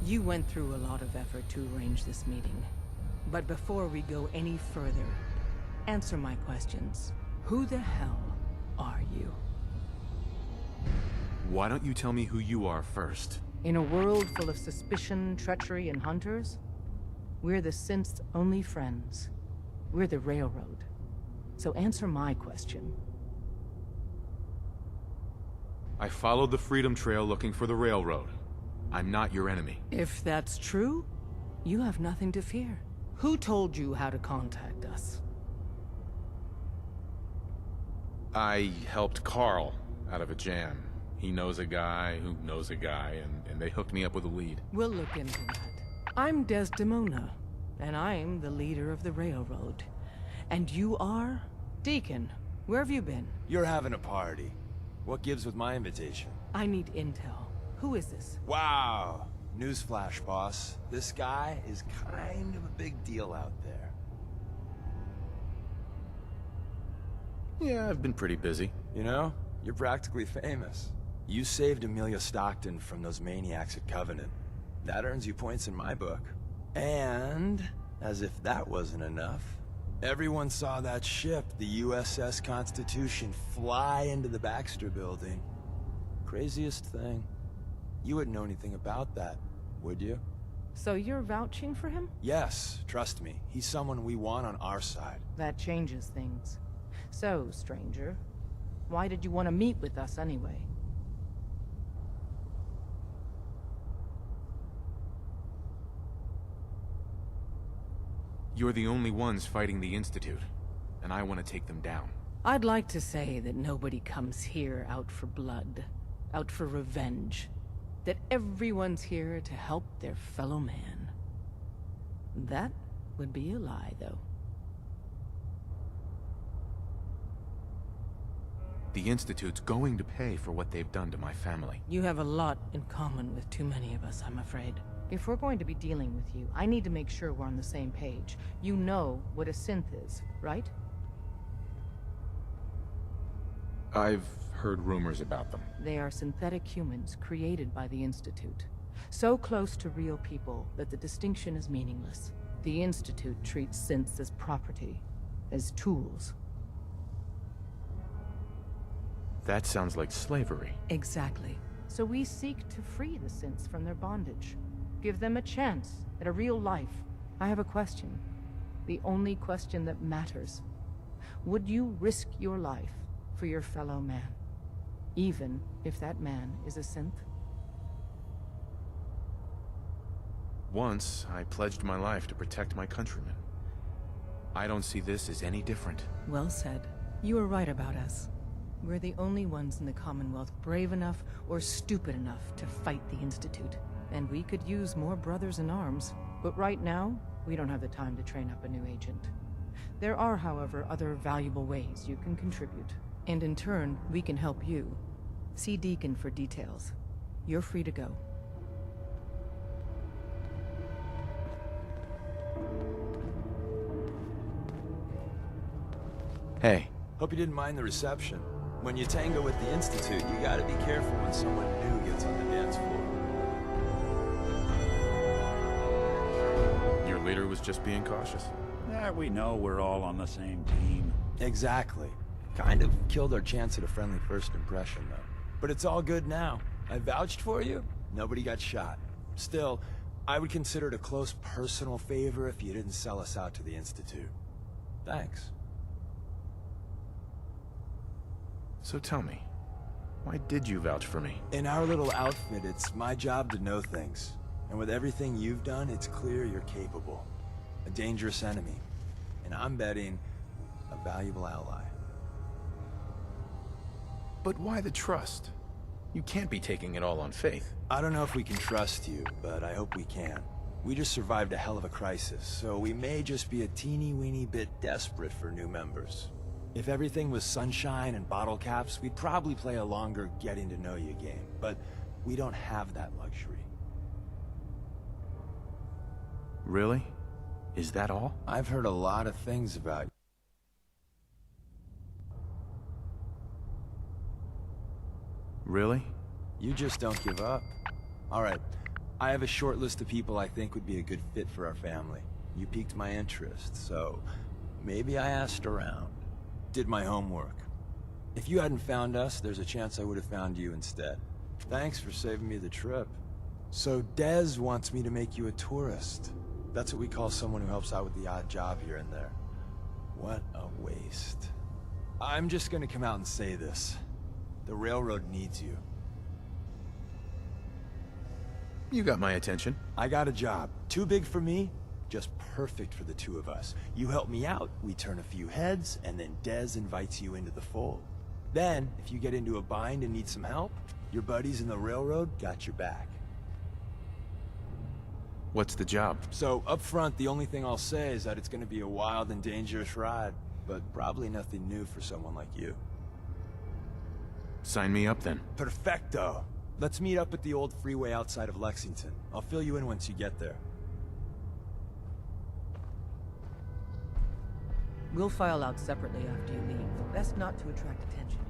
You went through a lot of effort to arrange this meeting. But before we go any further, answer my questions. Who the hell are you? Why don't you tell me who you are first? In a world full of suspicion, treachery, and hunters, we're the synth's only friends. We're the Railroad. So answer my question. I followed the Freedom Trail looking for the Railroad. I'm not your enemy. If that's true, you have nothing to fear. Who told you how to contact us? I helped Carl out of a jam. He knows a guy who knows a guy, and they hooked me up with a lead. We'll look into that. I'm Desdemona, and I'm the leader of the Railroad. And you are? Deacon, where have you been? You're having a party. What gives with my invitation? I need intel. Who is this? Wow. Newsflash, boss. This guy is kind of a big deal out there. Yeah, I've been pretty busy. You know, you're practically famous. You saved Amelia Stockton from those maniacs at Covenant. That earns you points in my book. And, as if that wasn't enough, everyone saw that ship, the USS Constitution, fly into the Baxter Building. Craziest thing. You wouldn't know anything about that, would you? So you're vouching for him? Yes, trust me. He's someone we want on our side. That changes things. So, stranger, why did you want to meet with us anyway? You're the only ones fighting the Institute, and I want to take them down. I'd like to say that nobody comes here out for blood, out for revenge. That everyone's here to help their fellow man. That would be a lie, though. The Institute's going to pay for what they've done to my family. You have a lot in common with too many of us, I'm afraid. If we're going to be dealing with you, I need to make sure we're on the same page. You know what a synth is, right? I've heard rumors about them. They are synthetic humans created by the Institute. So close to real people that the distinction is meaningless. The Institute treats synths as property, as tools. That sounds like slavery. Exactly. So we seek to free the synths from their bondage. Give them a chance at a real life. I have a question. The only question that matters. Would you risk your life for your fellow man? Even if that man is a synth? Once, I pledged my life to protect my countrymen. I don't see this as any different. Well said. You were right about us. We're the only ones in the Commonwealth brave enough or stupid enough to fight the Institute. And we could use more brothers in arms. But right now, we don't have the time to train up a new agent. There are, however, other valuable ways you can contribute. And in turn, we can help you. See Deacon for details. You're free to go. Hey, Hope you didn't mind the reception. When you tango with the Institute, you gotta be careful when someone new gets on the dance floor. Your leader was just being cautious. Yeah, we know we're all on the same team. Exactly. Kind of killed our chance at a friendly first impression, though. But it's all good now. I vouched for you. Nobody got shot. Still, I would consider it a close personal favor if you didn't sell us out to the Institute. Thanks. So tell me, why did you vouch for me? In our little outfit, it's my job to know things. And with everything you've done, it's clear you're capable. A dangerous enemy. And I'm betting, a valuable ally. But why the trust? You can't be taking it all on faith. I don't know if we can trust you, but I hope we can. We just survived a hell of a crisis, so we may just be a teeny-weeny bit desperate for new members. If everything was sunshine and bottle caps, we'd probably play a longer getting-to-know-you game, but we don't have that luxury. Really? Is that all? I've heard a lot of things about you. Really? You just don't give up. All right, I have a short list of people I think would be a good fit for our family. You piqued my interest, so maybe I asked around. Did my homework. If you hadn't found us, there's a chance I would have found you instead. Thanks for saving me the trip. So Dez wants me to make you a tourist. That's what we call someone who helps out with the odd job here and there. What a waste. I'm just gonna come out and say this. The railroad needs you. You got my attention. I got a job. Too big for me, just perfect for the two of us. You help me out, we turn a few heads, and then Dez invites you into the fold. Then, if you get into a bind and need some help, your buddies in the railroad got your back. What's the job? So, up front, the only thing I'll say is that it's gonna be a wild and dangerous ride, but probably nothing new for someone like you. Sign me up then. Perfecto. Let's meet up at the old freeway outside of Lexington. I'll fill you in once you get there. We'll file out separately after you leave. Best not to attract attention here.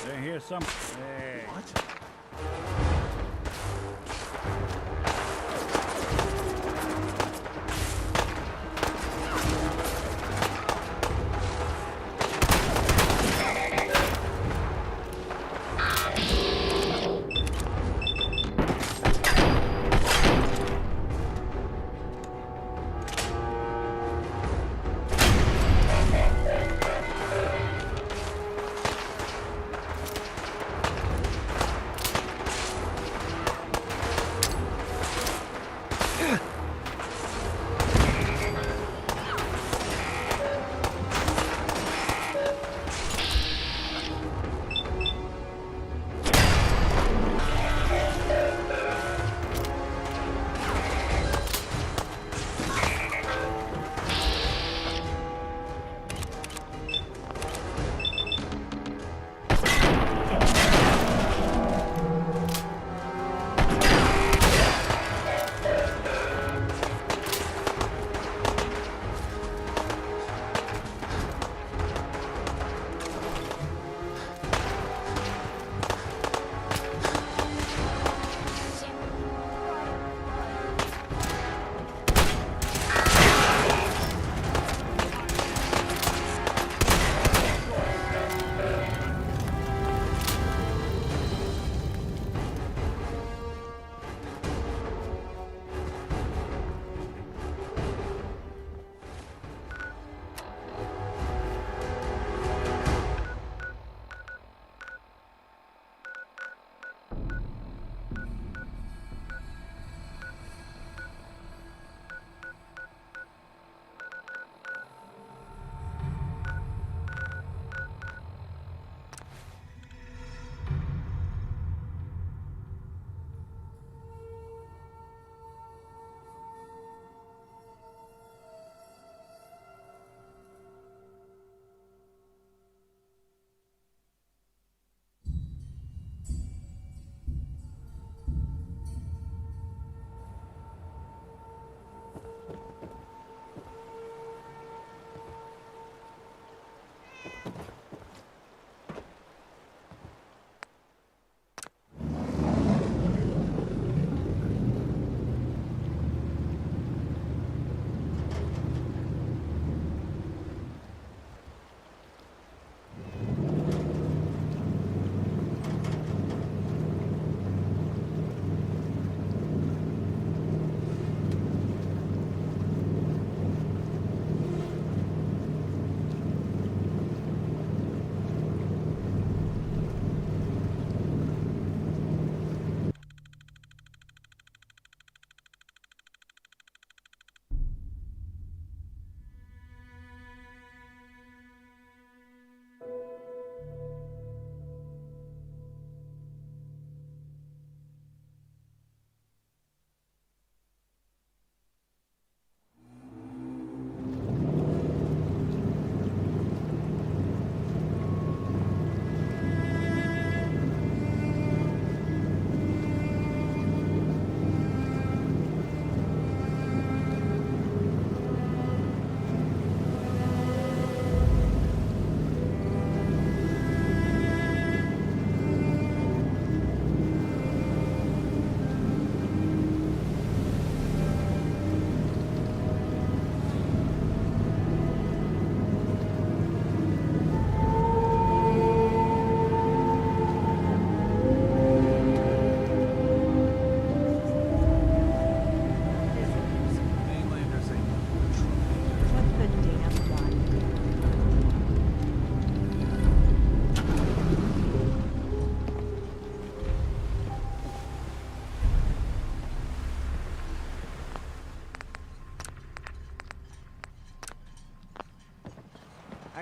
They hear some. Hey. What?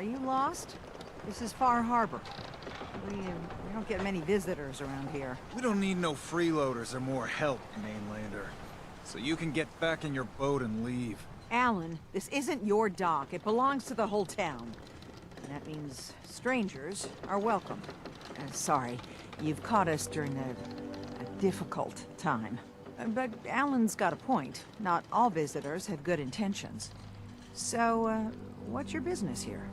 you lost? This is Far Harbor. We don't get many visitors around here. We don't need no freeloaders or more help, mainlander. So you can get back in your boat and leave. Alan, this isn't your dock. It belongs to the whole town. And that means strangers are welcome. Sorry, you've caught us during a difficult time. But Alan's got a point. Not all visitors have good intentions. So, what's your business here?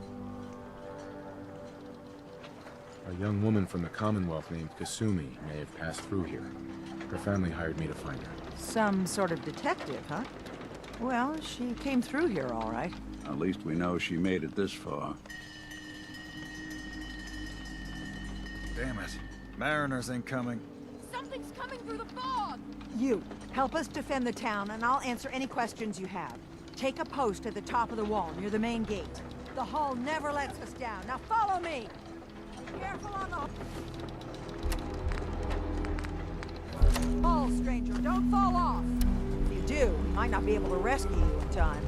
A young woman from the Commonwealth named Kasumi may have passed through here. Her family hired me to find her. Some sort of detective, huh? Well, she came through here all right. At least we know she made it this far. Damn it. Mariners incoming. Something's coming through the fog! You, help us defend the town, and I'll answer any questions you have. Take a post at the top of the wall, near the main gate. The hull never lets us down. Now follow me! Careful on the hull, stranger. Don't fall off. If you do, we might not be able to rescue you in time.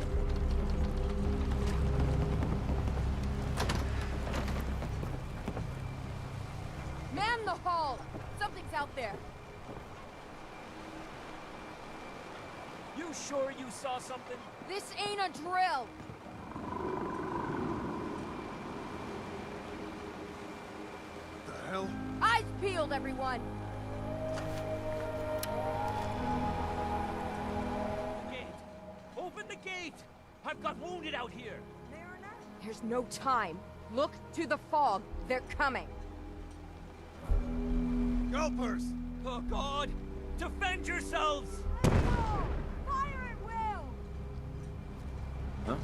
Man the hull! Something's out there. You sure you saw something? This ain't a drill! The hell? Eyes peeled, everyone! Gate! Open the gate! I've got wounded out here! There's no time. Look to the fog. They're coming. Gulpers! Oh, God! Defend yourselves! Fire at will! Huh?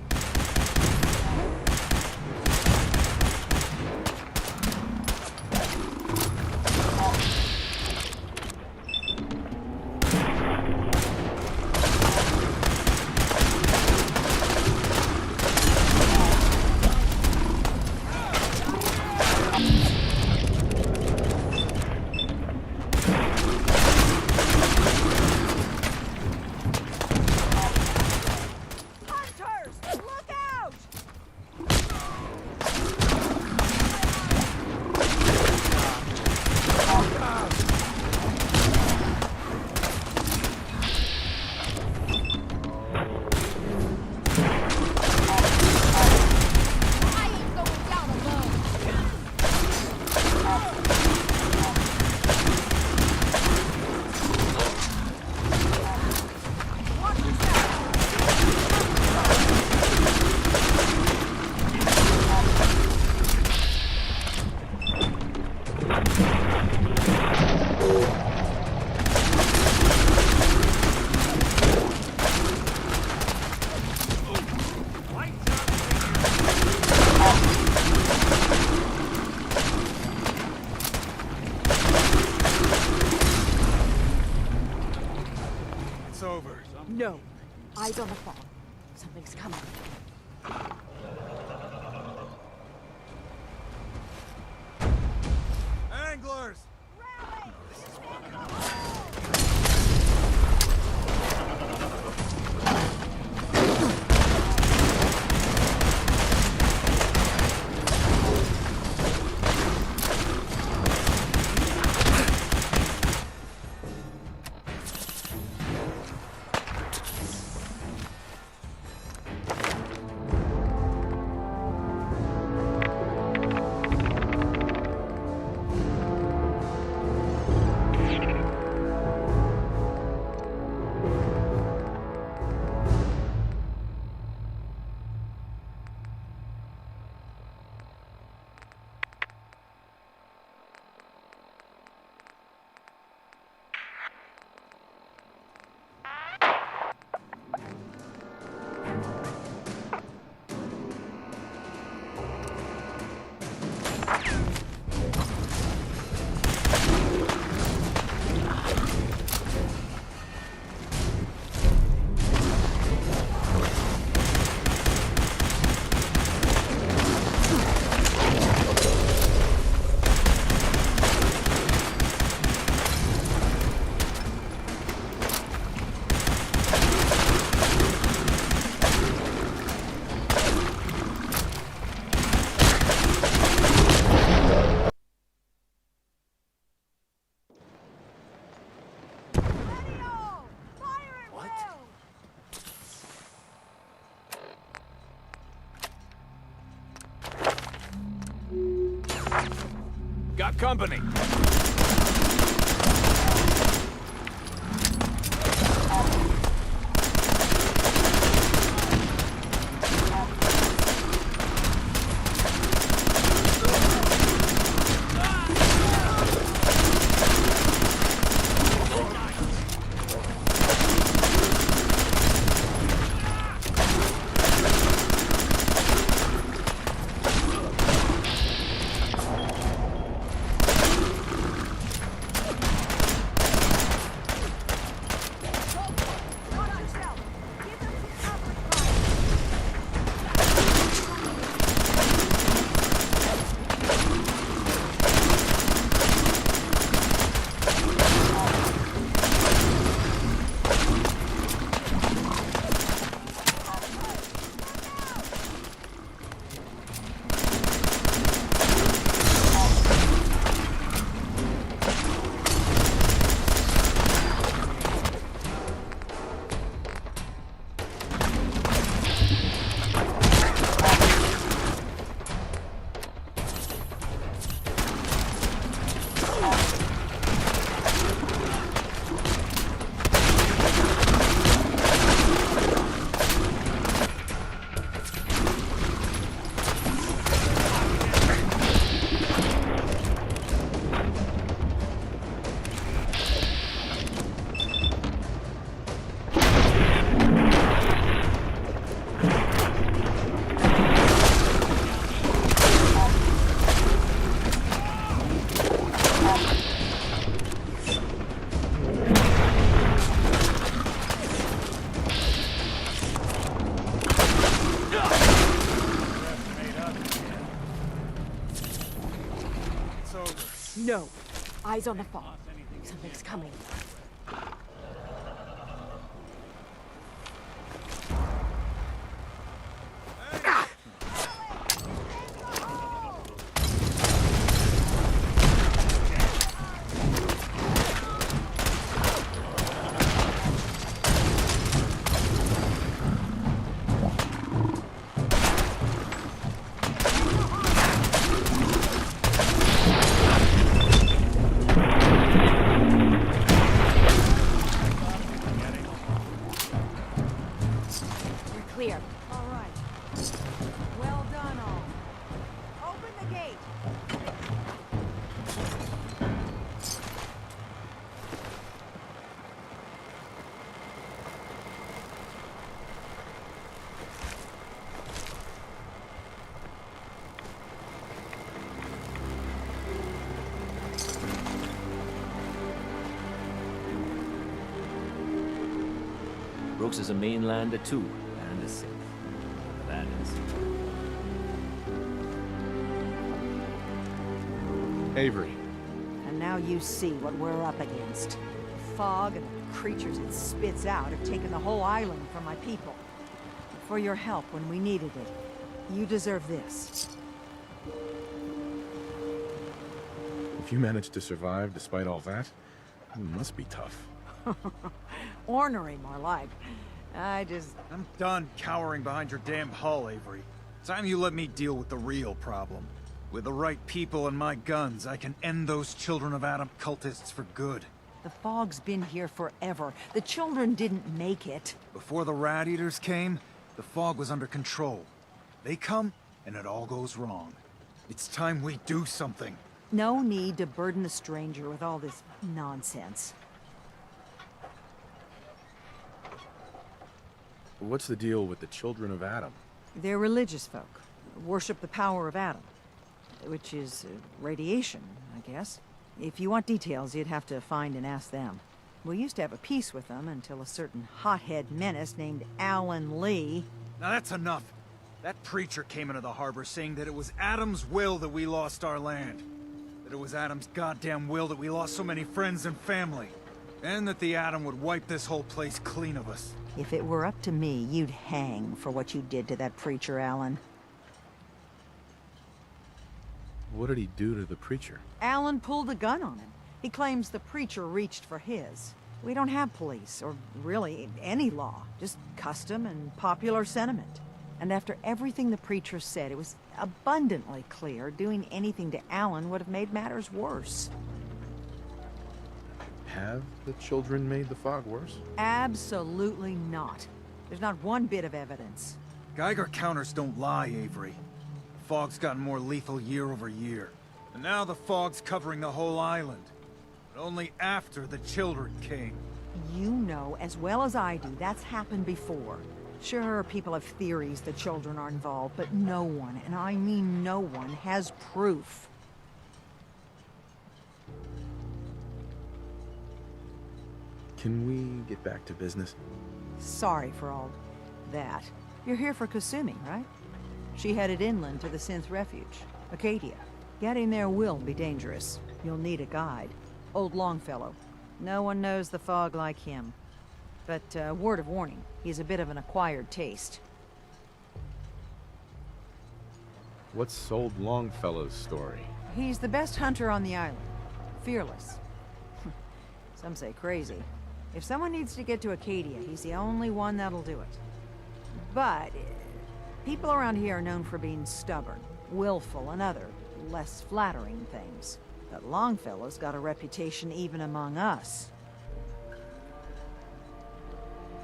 No. Eyes on the fog. Something's coming. Anglers! company. No. Eyes on the fog. Something's coming. Brooks is a mainlander too, and a Sith. That is. Avery. And now you see what we're up against. The fog and the creatures it spits out have taken the whole island from my people. For your help when we needed it, you deserve this. If you managed to survive despite all that, it must be tough. Ornery, more like. I'm done cowering behind your damn hull, Avery. Time you let me deal with the real problem. With the right people and my guns, I can end those Children of Adam cultists for good. The fog's been here forever. The children didn't make it. Before the Rat Eaters came, the fog was under control. They come, and it all goes wrong. It's time we do something. No need to burden the stranger with all this nonsense. What's the deal with the Children of Adam? They're religious folk. Worship the power of Adam. Which is radiation, I guess. If you want details, you'd have to find and ask them. We used to have a peace with them until a certain hothead menace named Alan Lee... Now that's enough. That preacher came into the harbor saying that it was Adam's will that we lost our land. That it was Adam's goddamn will that we lost so many friends and family. And that the Atom would wipe this whole place clean of us. If it were up to me, you'd hang for what you did to that preacher, Alan. What did he do to the preacher? Alan pulled a gun on him. He claims the preacher reached for his. We don't have police, or really any law. Just custom and popular sentiment. And after everything the preacher said, it was abundantly clear doing anything to Alan would have made matters worse. Have the children made the fog worse? Absolutely not. There's not one bit of evidence. Geiger counters don't lie, Avery. The fog's gotten more lethal year over year. And now the fog's covering the whole island. But only after the children came. You know as well as I do that's happened before. Sure, people have theories the children are involved, but no one, and I mean no one, has proof. Can we get back to business? Sorry for all that. You're here for Kasumi, right? She headed inland to the Synth Refuge, Acadia. Getting there will be dangerous. You'll need a guide. Old Longfellow. No one knows the fog like him. But, word of warning, he's a bit of an acquired taste. What's old Longfellow's story? He's the best hunter on the island. Fearless. Some say crazy. If someone needs to get to Acadia, he's the only one that'll do it. But, people around here are known for being stubborn, willful, and other, less flattering things. But Longfellow's got a reputation even among us.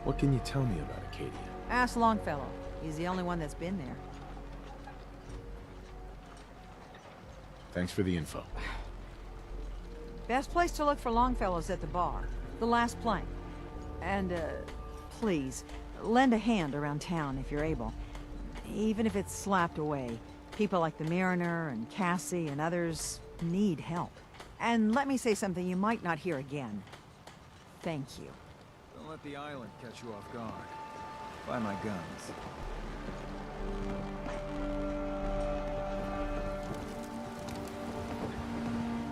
What can you tell me about Acadia? Ask Longfellow. He's the only one that's been there. Thanks for the info. Best place to look for Longfellow's at the bar. The last plank. And, please, lend a hand around town if you're able. Even if it's slapped away. People like the Mariner and Cassie and others need help. And let me say something you might not hear again. Thank you. Don't let the island catch you off guard. Buy my guns.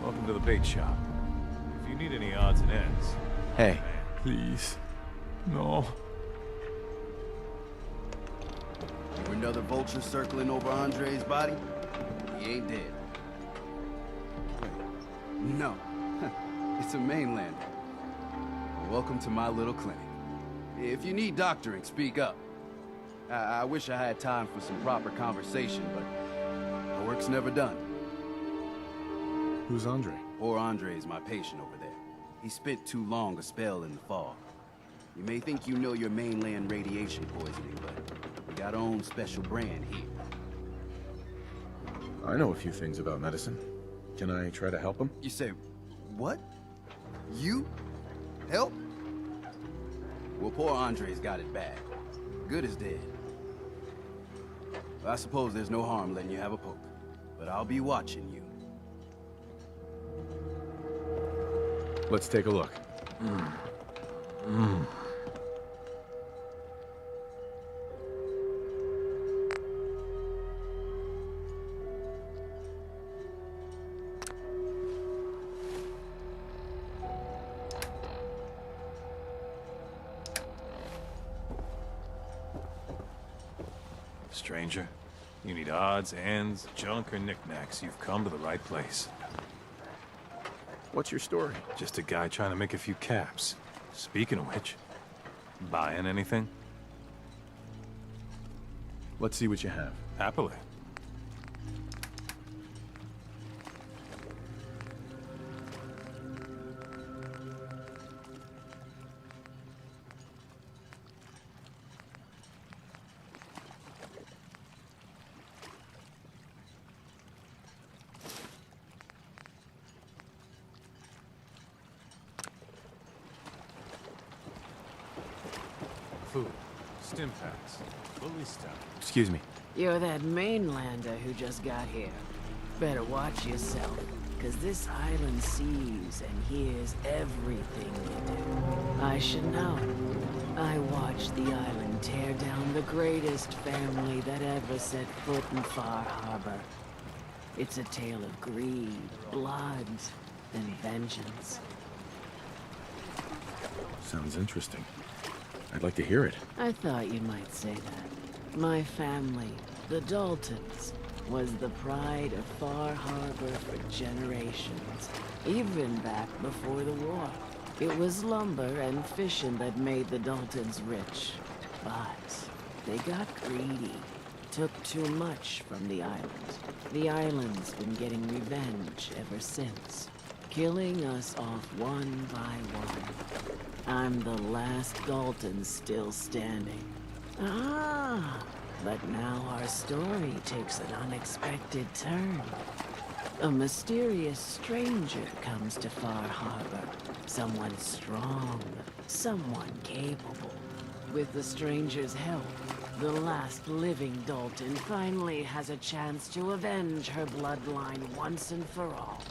Welcome to the bait shop. If you need any odds and ends... Hey, please. No. Another vulture circling over Andre's body? He ain't dead. Wait, no. It's a mainlander. Welcome to my little clinic. If you need doctoring, speak up. I wish I had time for some proper conversation, but the work's never done. Who's Andre? Poor Andre's my patient over there. He spent too long a spell in the fog. You may think you know your mainland radiation poisoning, but we got our own special brand here. I know a few things about medicine. Can I try to help him? You say, what? You? Help? Well, poor Andre's got it bad. Good as dead. I suppose there's no harm letting you have a poke, but I'll be watching you. Let's take a look. Stranger, you need odds, ends, junk, or knickknacks, you've come to the right place. What's your story? Just a guy trying to make a few caps. Speaking of which, buying anything? Let's see what you have. Happily. Food, stim packs, fully stocked. Excuse me. You're that mainlander who just got here. Better watch yourself, because this island sees and hears everything you do. I should know. I watched the island tear down the greatest family that ever set foot in Far Harbor. It's a tale of greed, blood, and vengeance. Sounds interesting. I'd like to hear it. I thought you might say that. My family, the Daltons, was the pride of Far Harbor for generations, even back before the war. It was lumber and fishing that made the Daltons rich, but they got greedy. took too much from the island. The island's been getting revenge ever since, killing us off one by one. I'm the last Dalton still standing. Ah, but now our story takes an unexpected turn. A mysterious stranger comes to Far Harbor. Someone strong, someone capable. With the stranger's help, the last living Dalton finally has a chance to avenge her bloodline once and for all.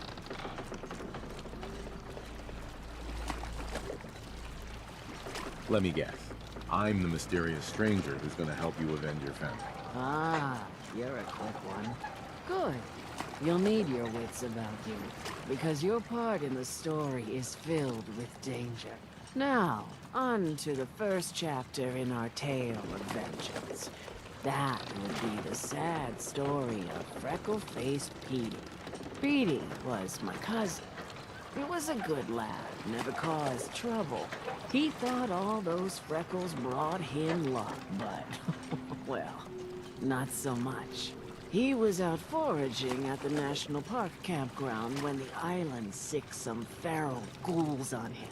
Let me guess. I'm the mysterious stranger who's gonna help you avenge your family. Ah, you're a quick one. Good. You'll need your wits about you, because your part in the story is filled with danger. Now, on to the first chapter in our tale of vengeance. That would be the sad story of freckle-faced Petey. Petey was my cousin. He was a good lad, never caused trouble. He thought all those freckles brought him luck, but, well, not so much. He was out foraging at the National Park campground when the island sicked some feral ghouls on him.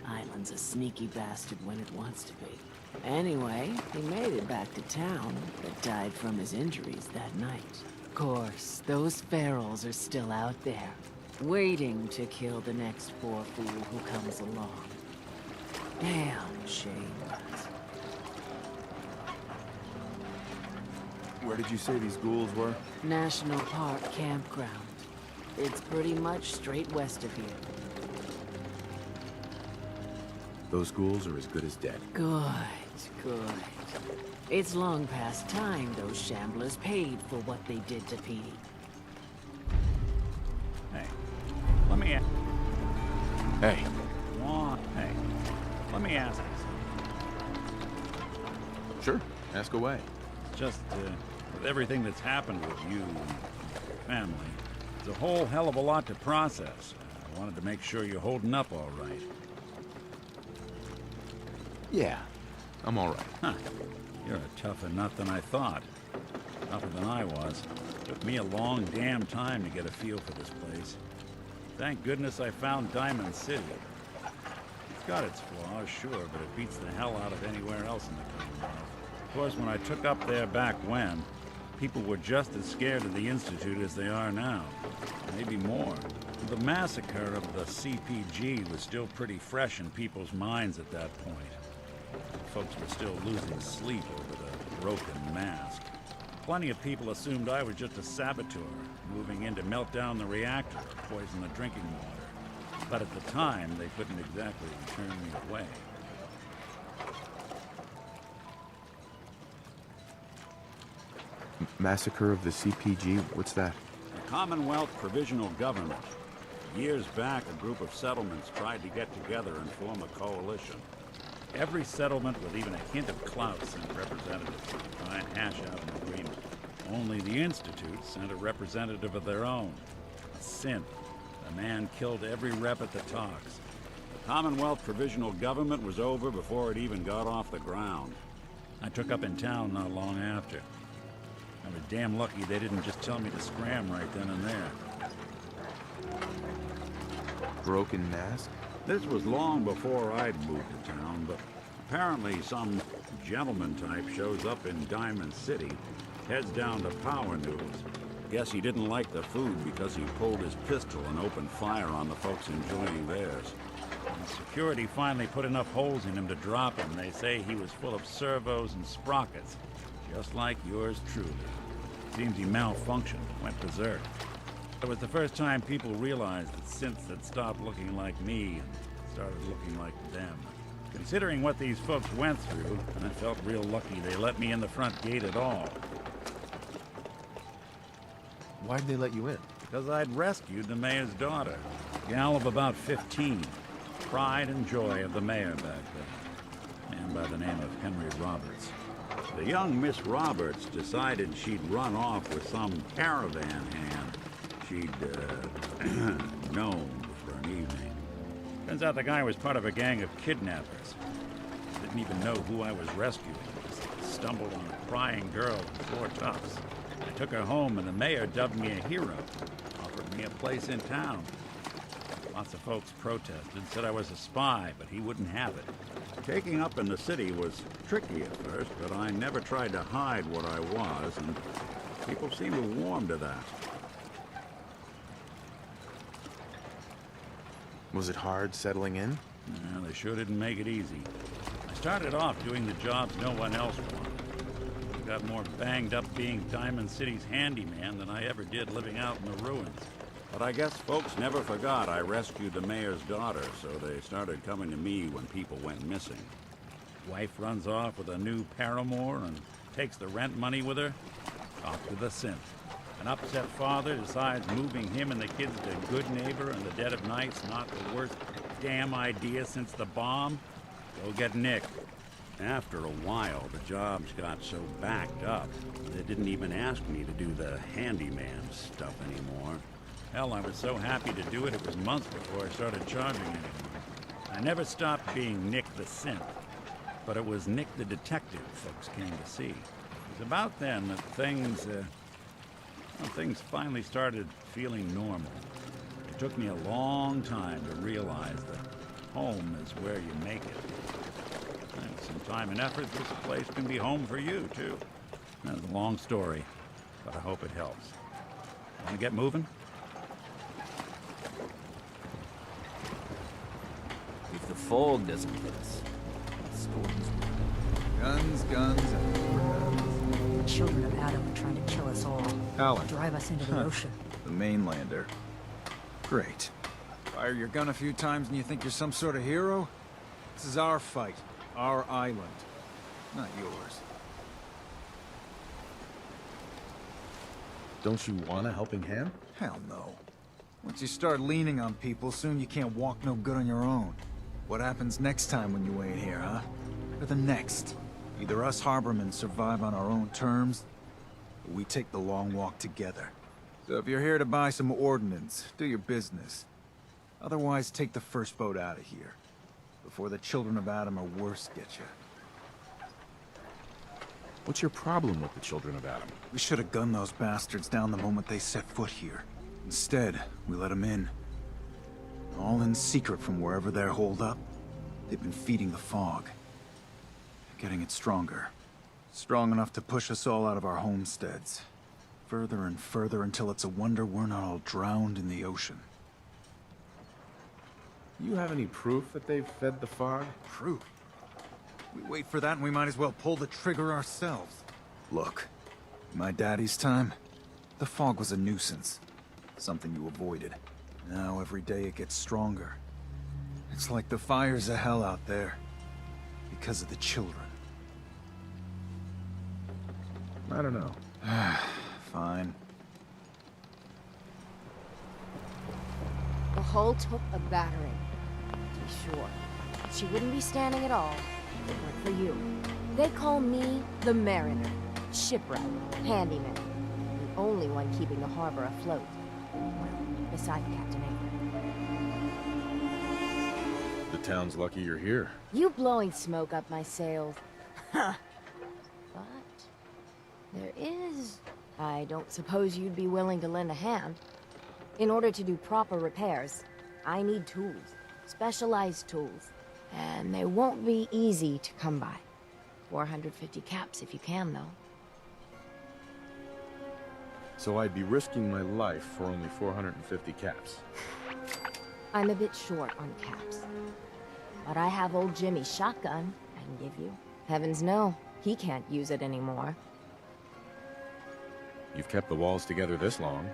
Island's a sneaky bastard when it wants to be. Anyway, he made it back to town, but died from his injuries that night. Of course, those ferals are still out there, waiting to kill the next poor fool who comes along. Damn shame. Where did you say these ghouls were? National Park campground. It's pretty much straight west of here. Those ghouls are as good as dead. Good, good. It's long past time those shamblers paid for what they did to Petey. Hey, let me ask. Hey. Hey, let me ask you something. Sure, ask away. Just, with everything that's happened with you and your family, it's a whole hell of a lot to process. I wanted to make sure you're holding up all right. Yeah, I'm all right. Huh. You're a tougher nut than I thought. Tougher than I was. Took me a long damn time to get a feel for this place. Thank goodness I found Diamond City. It's got its flaws, sure, but it beats the hell out of anywhere else in the Commonwealth. Of course, when I took up there back when, people were just as scared of the Institute as they are now. Maybe more. The massacre of the CPG was still pretty fresh in people's minds at that point. Folks were still losing sleep over the broken mask. Plenty of people assumed I was just a saboteur, moving in to melt down the reactor, poison the drinking water. But at the time, they couldn't exactly turn me away. Massacre of the CPG? What's that? The Commonwealth Provisional Government. Years back, a group of settlements tried to get together and form a coalition. Every settlement with even a hint of clout sent representatives to try and hash out an agreement. Only the Institute sent a representative of their own. A synth. The man killed every rep at the talks. The Commonwealth Provisional Government was over before it even got off the ground. I took up in town not long after. I was damn lucky they didn't just tell me to scram right then and there. Broken mask? This was long before I'd moved to town, but apparently some gentleman type shows up in Diamond City, heads down to Power News. Guess he didn't like the food because he pulled his pistol and opened fire on the folks enjoying theirs. When security finally put enough holes in him to drop him, they say he was full of servos and sprockets, just like yours truly. Seems he malfunctioned, went berserk. It was the first time people realized that synths had stopped looking like me and started looking like them. Considering what these folks went through, I felt real lucky they let me in the front gate at all. Why'd they let you in? Because I'd rescued the mayor's daughter, a gal of about 15. Pride and joy of the mayor back then. A man by the name of Henry Roberts. The young Miss Roberts decided she'd run off with some caravan hand she'd known for an evening. Turns out the guy was part of a gang of kidnappers. Didn't even know who I was rescuing. Just stumbled on a crying girl with 4 toughs. I took her home, and the mayor dubbed me a hero, offered me a place in town. Lots of folks protested, said I was a spy, but he wouldn't have it. Taking up in the city was tricky at first, but I never tried to hide what I was, and people seemed to warm to that. Was it hard settling in? Well, they sure didn't make it easy. I started off doing the jobs no one else wanted. I got more banged up being Diamond City's handyman than I ever did living out in the ruins. But I guess folks never forgot I rescued the mayor's daughter, so they started coming to me when people went missing. Wife runs off with a new paramour and takes the rent money with her. Off to the synth. An upset father decides moving him and the kids to good neighbor in the dead of night's not the worst damn idea since the bomb. Go get Nick. After a while, the jobs got so backed up, they didn't even ask me to do the handyman stuff anymore. Hell, I was so happy to do it, it was months before I started charging anyone. I never stopped being Nick the synth, but it was Nick the detective folks came to see. It was about then that things finally started feeling normal. It took me a long time to realize that home is where you make it. And with some time and effort, this place can be home for you, too. That's a long story, but I hope it helps. Want to get moving? If the fog doesn't hit us, the storms will. Guns, guns, and more guns. The children of Adam are trying to kill us all. Alan. Drive us into the ocean. The mainlander. Great. Fire your gun a few times and you think you're some sort of hero? This is our fight. Our island. Not yours. Don't you want a helping hand? Hell no. Once you start leaning on people, soon you can't walk no good on your own. What happens next time when you ain't here, huh? Or the next? Either us harbormen survive on our own terms, or we take the long walk together. So if you're here to buy some ordnance, do your business. Otherwise, take the first boat out of here, before the children of Adam or worse get you. What's your problem with the children of Adam? We should have gunned those bastards down the moment they set foot here. Instead, we let them in. All in secret from wherever they're holed up. They've been feeding the fog. Getting it stronger. Strong enough to push us all out of our homesteads. Further and further until it's a wonder we're not all drowned in the ocean. You have any proof that they've fed the fog? Proof? We wait for that and we might as well pull the trigger ourselves. Look, in my daddy's time, the fog was a nuisance. Something you avoided. Now every day it gets stronger. It's like the fires of hell out there. Because of the children. I don't know. Fine. The hull took a battering, to be sure. She wouldn't be standing at all if it weren't for you. They call me the Mariner, shipwright, handyman, the only one keeping the harbor afloat. Well, beside Captain Avery. The town's lucky you're here. You blowing smoke up my sails. Huh. But there is... I don't suppose you'd be willing to lend a hand. In order to do proper repairs, I need tools. Specialized tools. And they won't be easy to come by. 450 caps if you can, though. So I'd be risking my life for only 450 caps. I'm a bit short on caps. But I have old Jimmy's shotgun I can give you. Heavens no, he can't use it anymore. You've kept the walls together this long.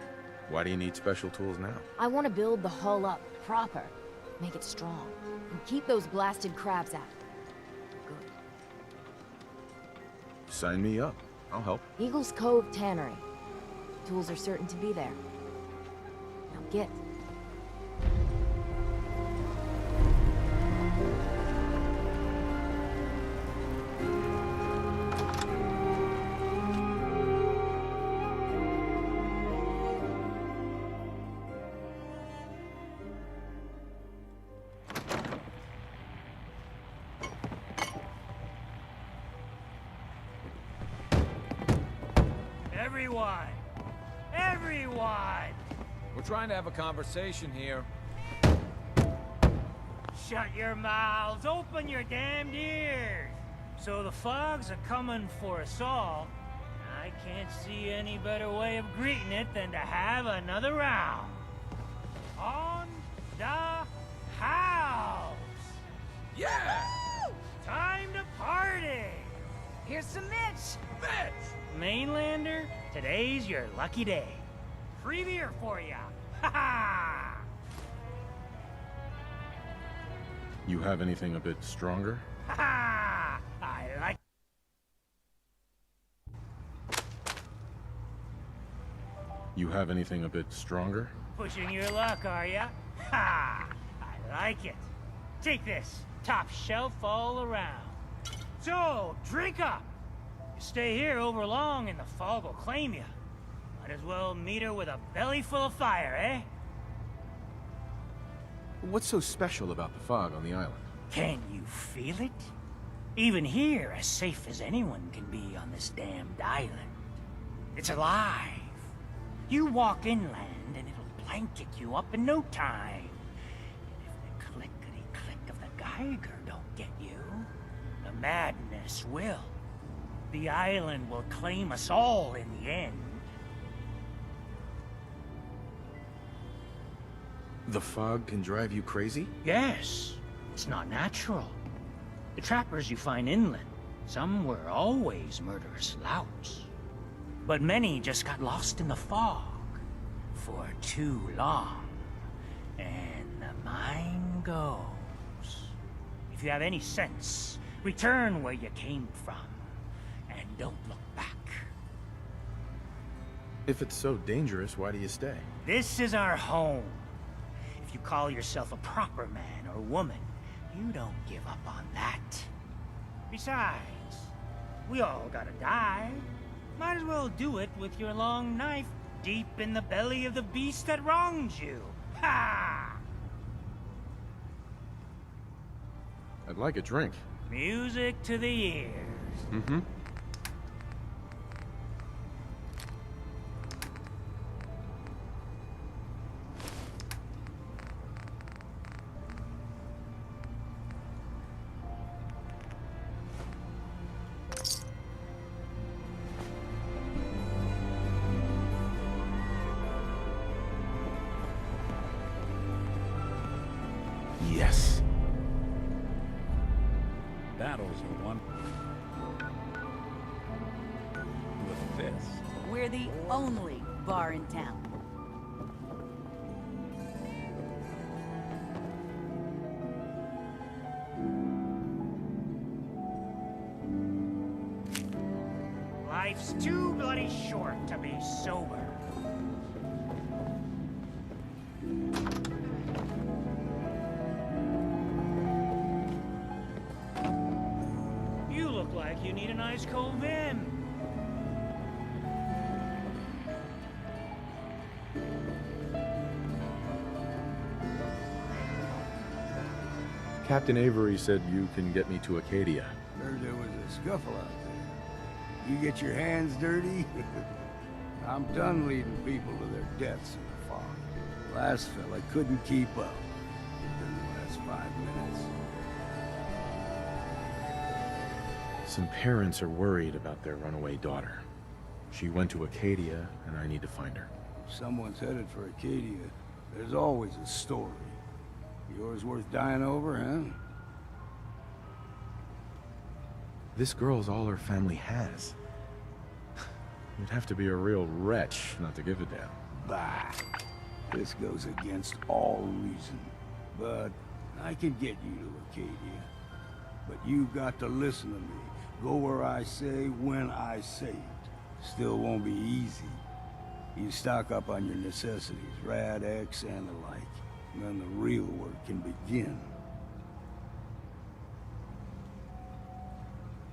Why do you need special tools now? I want to build the hull up proper. Make it strong. And keep those blasted crabs out. Good. Sign me up. I'll help. Eagle's Cove Tannery. Tools are certain to be there. Now get. Everyone! Everyone! We're trying to have a conversation here. Shut your mouths! Open your damned ears! So the fogs are coming for us all. I can't see any better way of greeting it than to have another round. On the house! Yeah! Time to party! Here's some Mitch! Mitch! Mainlander, today's your lucky day. Free beer for ya! Ha ha! You have anything a bit stronger? Ha ha! I like. You have anything a bit stronger? Pushing your luck, are ya? Ha! I like it. Take this. Top shelf all around. So, drink up. You stay here over long and the fog will claim you. Might as well meet her with a belly full of fire, eh? What's so special about the fog on the island? Can you feel it? Even here, as safe as anyone can be on this damned island. It's alive. You walk inland and it'll blanket you up in no time. And if the clickety-click of the Geiger don't get you, the madness will. The island will claim us all in the end. The fog can drive you crazy? Yes, it's not natural. The trappers you find inland, some were always murderous louts. But many just got lost in the fog for too long. And the mind goes. If you have any sense, return where you came from. And don't look back. If it's so dangerous, why do you stay? This is our home. If you call yourself a proper man or woman, you don't give up on that. Besides, we all gotta die. Might as well do it with your long knife deep in the belly of the beast that wronged you. Ha! I'd like a drink. Music to the ears. Mm-hmm. Yes. Battles are won with this. We're the only bar in town. Life's too bloody short to be sober. You look like you need an ice cold vim. Captain Avery said you can get me to Acadia. Heard there was a scuffle out there. You get your hands dirty? I'm done leading people to their deaths in the fog. Last fella couldn't keep up. Within the last 5 minutes. Some parents are worried about their runaway daughter. She went to Acadia, and I need to find her. If someone's headed for Acadia, there's always a story. Yours worth dying over, huh? This girl's all her family has. You'd have to be a real wretch not to give a damn. Bah! This goes against all reason. But I can get you to Acadia. But you've got to listen to me. Go where I say, when I say it. Still won't be easy. You stock up on your necessities, Rad, X, and the like. And then the real work can begin.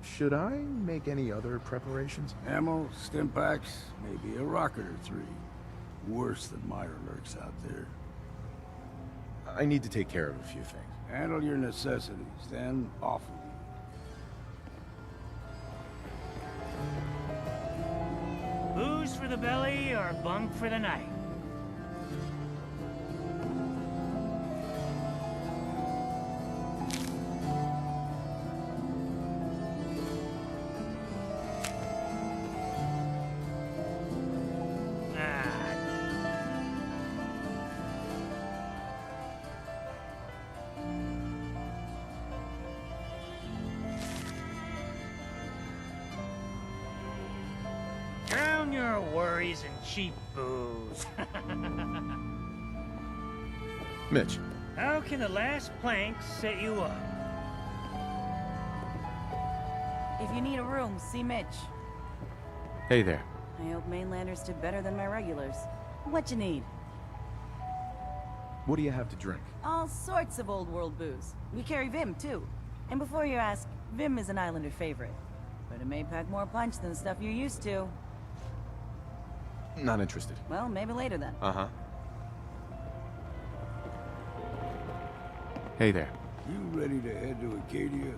Should I make any other preparations? Ammo, stim packs, maybe a rocket or 3. Worse than Meyer lurks out there. I need to take care of a few things. Handle your necessities, then off with you. Booze for the belly or bunk for the night? Drown your worries in cheap booze. Mitch. How can the last plank set you up? If you need a room, see Mitch. Hey there. I hope mainlanders did better than my regulars. What you need? What do you have to drink? All sorts of old world booze. We carry Vim, too. And before you ask, Vim is an islander favorite. But it may pack more punch than the stuff you're used to. Not interested. Well, maybe later then. Uh-huh. Hey there. You ready to head to Acadia?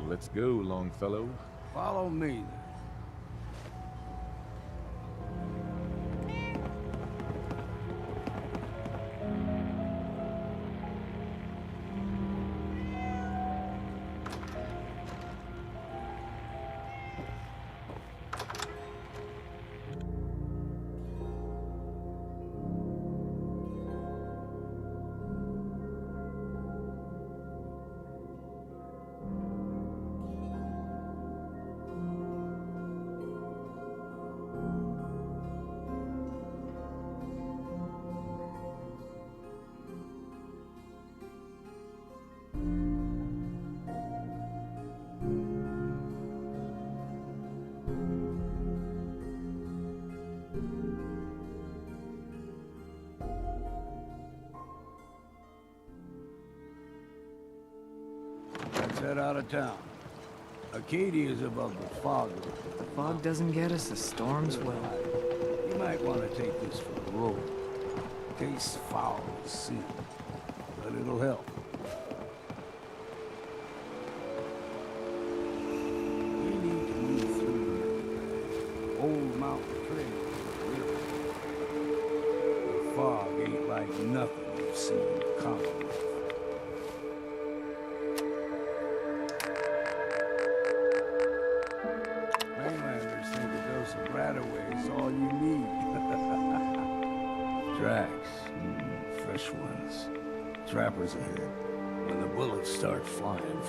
Let's go, Longfellow. Follow me, then. Let's head out of town. Acadia is above the fog. If the fog doesn't get us, the storms will. You might want to take this for the road. Tastes foul as sin, but it'll help. We need to move through the old mountain trail. The fog ain't like nothing you've seen in the Commonwealth. Mainlanders think a dose of Radaway is all you need. Tracks, fresh ones. Trappers ahead. When the bullets start flying.